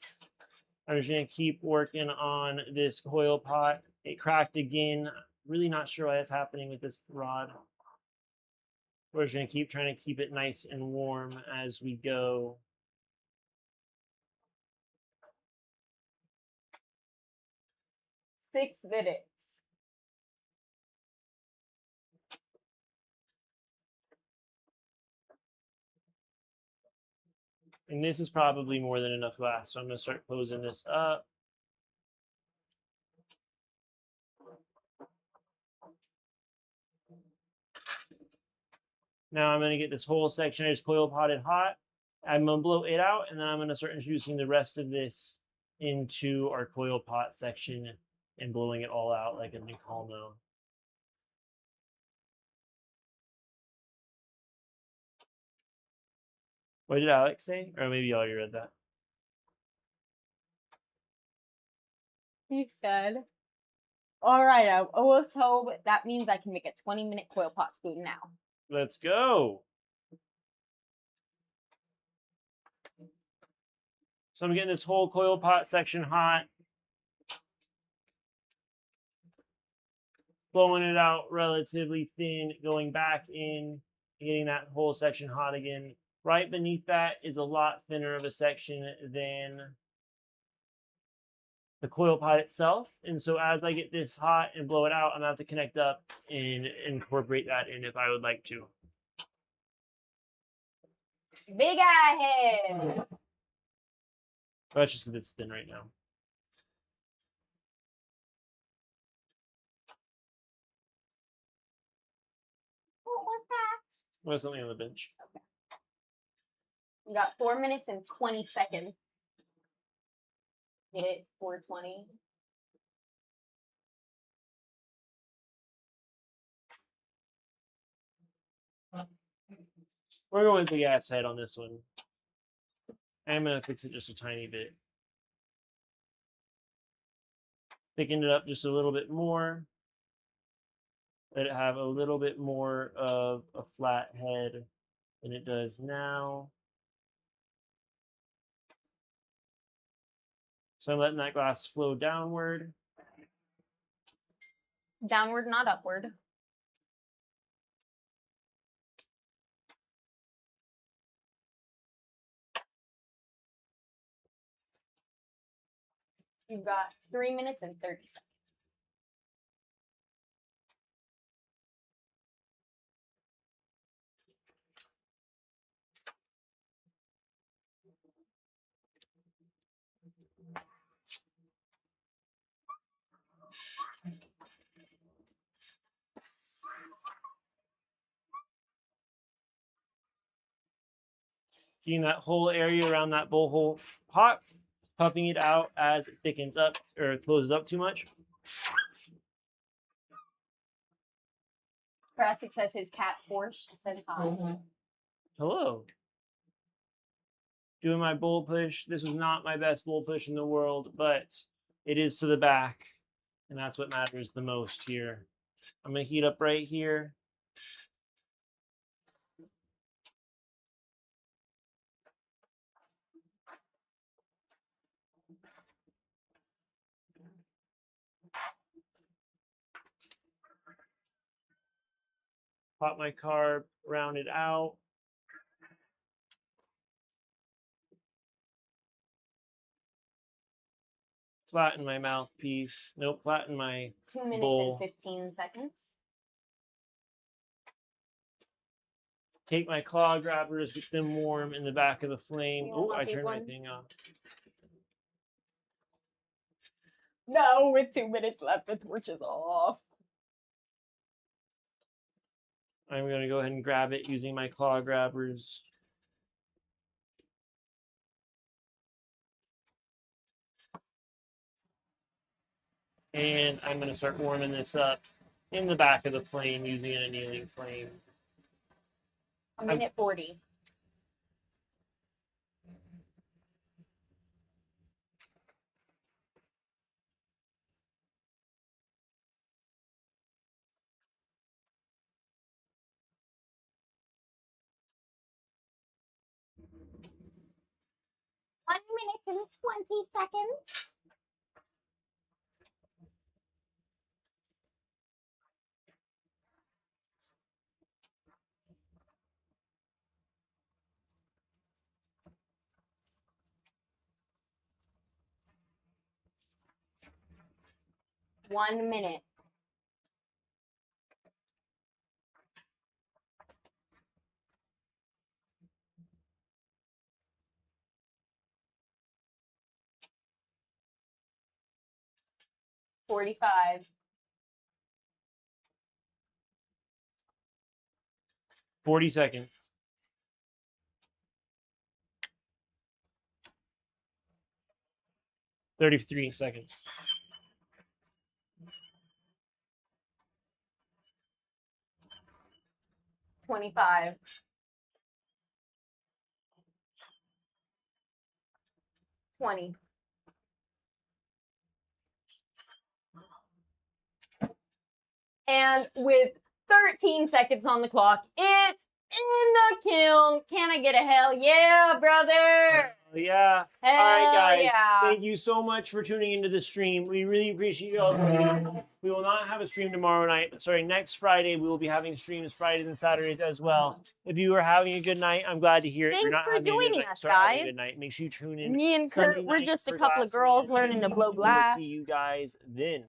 I'm just gonna keep working on this coil pot. It cracked again. Really not sure why that's happening with this rod. We're just gonna keep trying to keep it nice and warm as we go. Six minutes. And this is probably more than enough glass, so I'm gonna start closing this up. Now I'm gonna get this whole section I just coil potted hot. I'm gonna blow it out, and then I'm gonna start introducing the rest of this into our coil pot section and blowing it all out like a Nicolno. What did Alex say? Or maybe you already read that. You said. All right, I always hope that means I can make a 20-minute coil pot spoon now. Let's go. So I'm getting this whole coil pot section hot. Blowing it out relatively thin, going back in, getting that whole section hot again. Right beneath that is a lot thinner of a section than the coil pot itself. And so as I get this hot and blow it out, I'm gonna have to connect up and incorporate that in if I would like to. Big eye head. That's just because it's thin right now. What was that? There's something on the bench. Okay. You got 4 minutes and 20 seconds. Get it? 4:20. We're going with the gas head on this one. I'm going to fix it just a tiny bit. Thicken it up just a little bit more. Let it have a little bit more of a flat head than it does now. So I'm letting that glass flow downward. Downward, not upward. You've got 3 minutes and 30 seconds. Getting that whole area around that bowl hole hot, puffing it out as it thickens up or closes up too much. Jurassic says his cat Porsche says hi. Hello. Doing my bowl push. This was not my best bowl push in the world, but it is to the back, and that's what matters the most here. I'm going to heat up right here. Pop my carb, round it out. Flatten my mouthpiece. Nope, flatten my 2 minutes bowl. and 15 seconds. Take my claw grabbers, get them warm in the back of the flame. Oh, I turned my thing off. No, with 2 minutes left, the torch is off. I'm going to go ahead and grab it using my claw grabbers. And I'm going to start warming this up in the back of the flame using an annealing flame. A minute 40. One minute and 20 seconds. One minute. $45. 40 seconds. 33 seconds. 25. 20. And with 13 seconds on the clock, it's in the kiln. Can I get a hell yeah, brother? Yeah. Hell All right, guys. yeah. Thank you so much for tuning into the stream. We really appreciate you all joining. We will not have a stream tomorrow night. Sorry, next Friday we will be having streams Fridays and Saturdays as well. If you are having a good night, I'm glad to hear it. If you're Thanks not for having a good joining night, us, start having a guys. good night. Make sure you tune in. Me and Sunday Kurt, we're night just a for couple of glass girls reaction. learning to blow We will glass. see you guys then.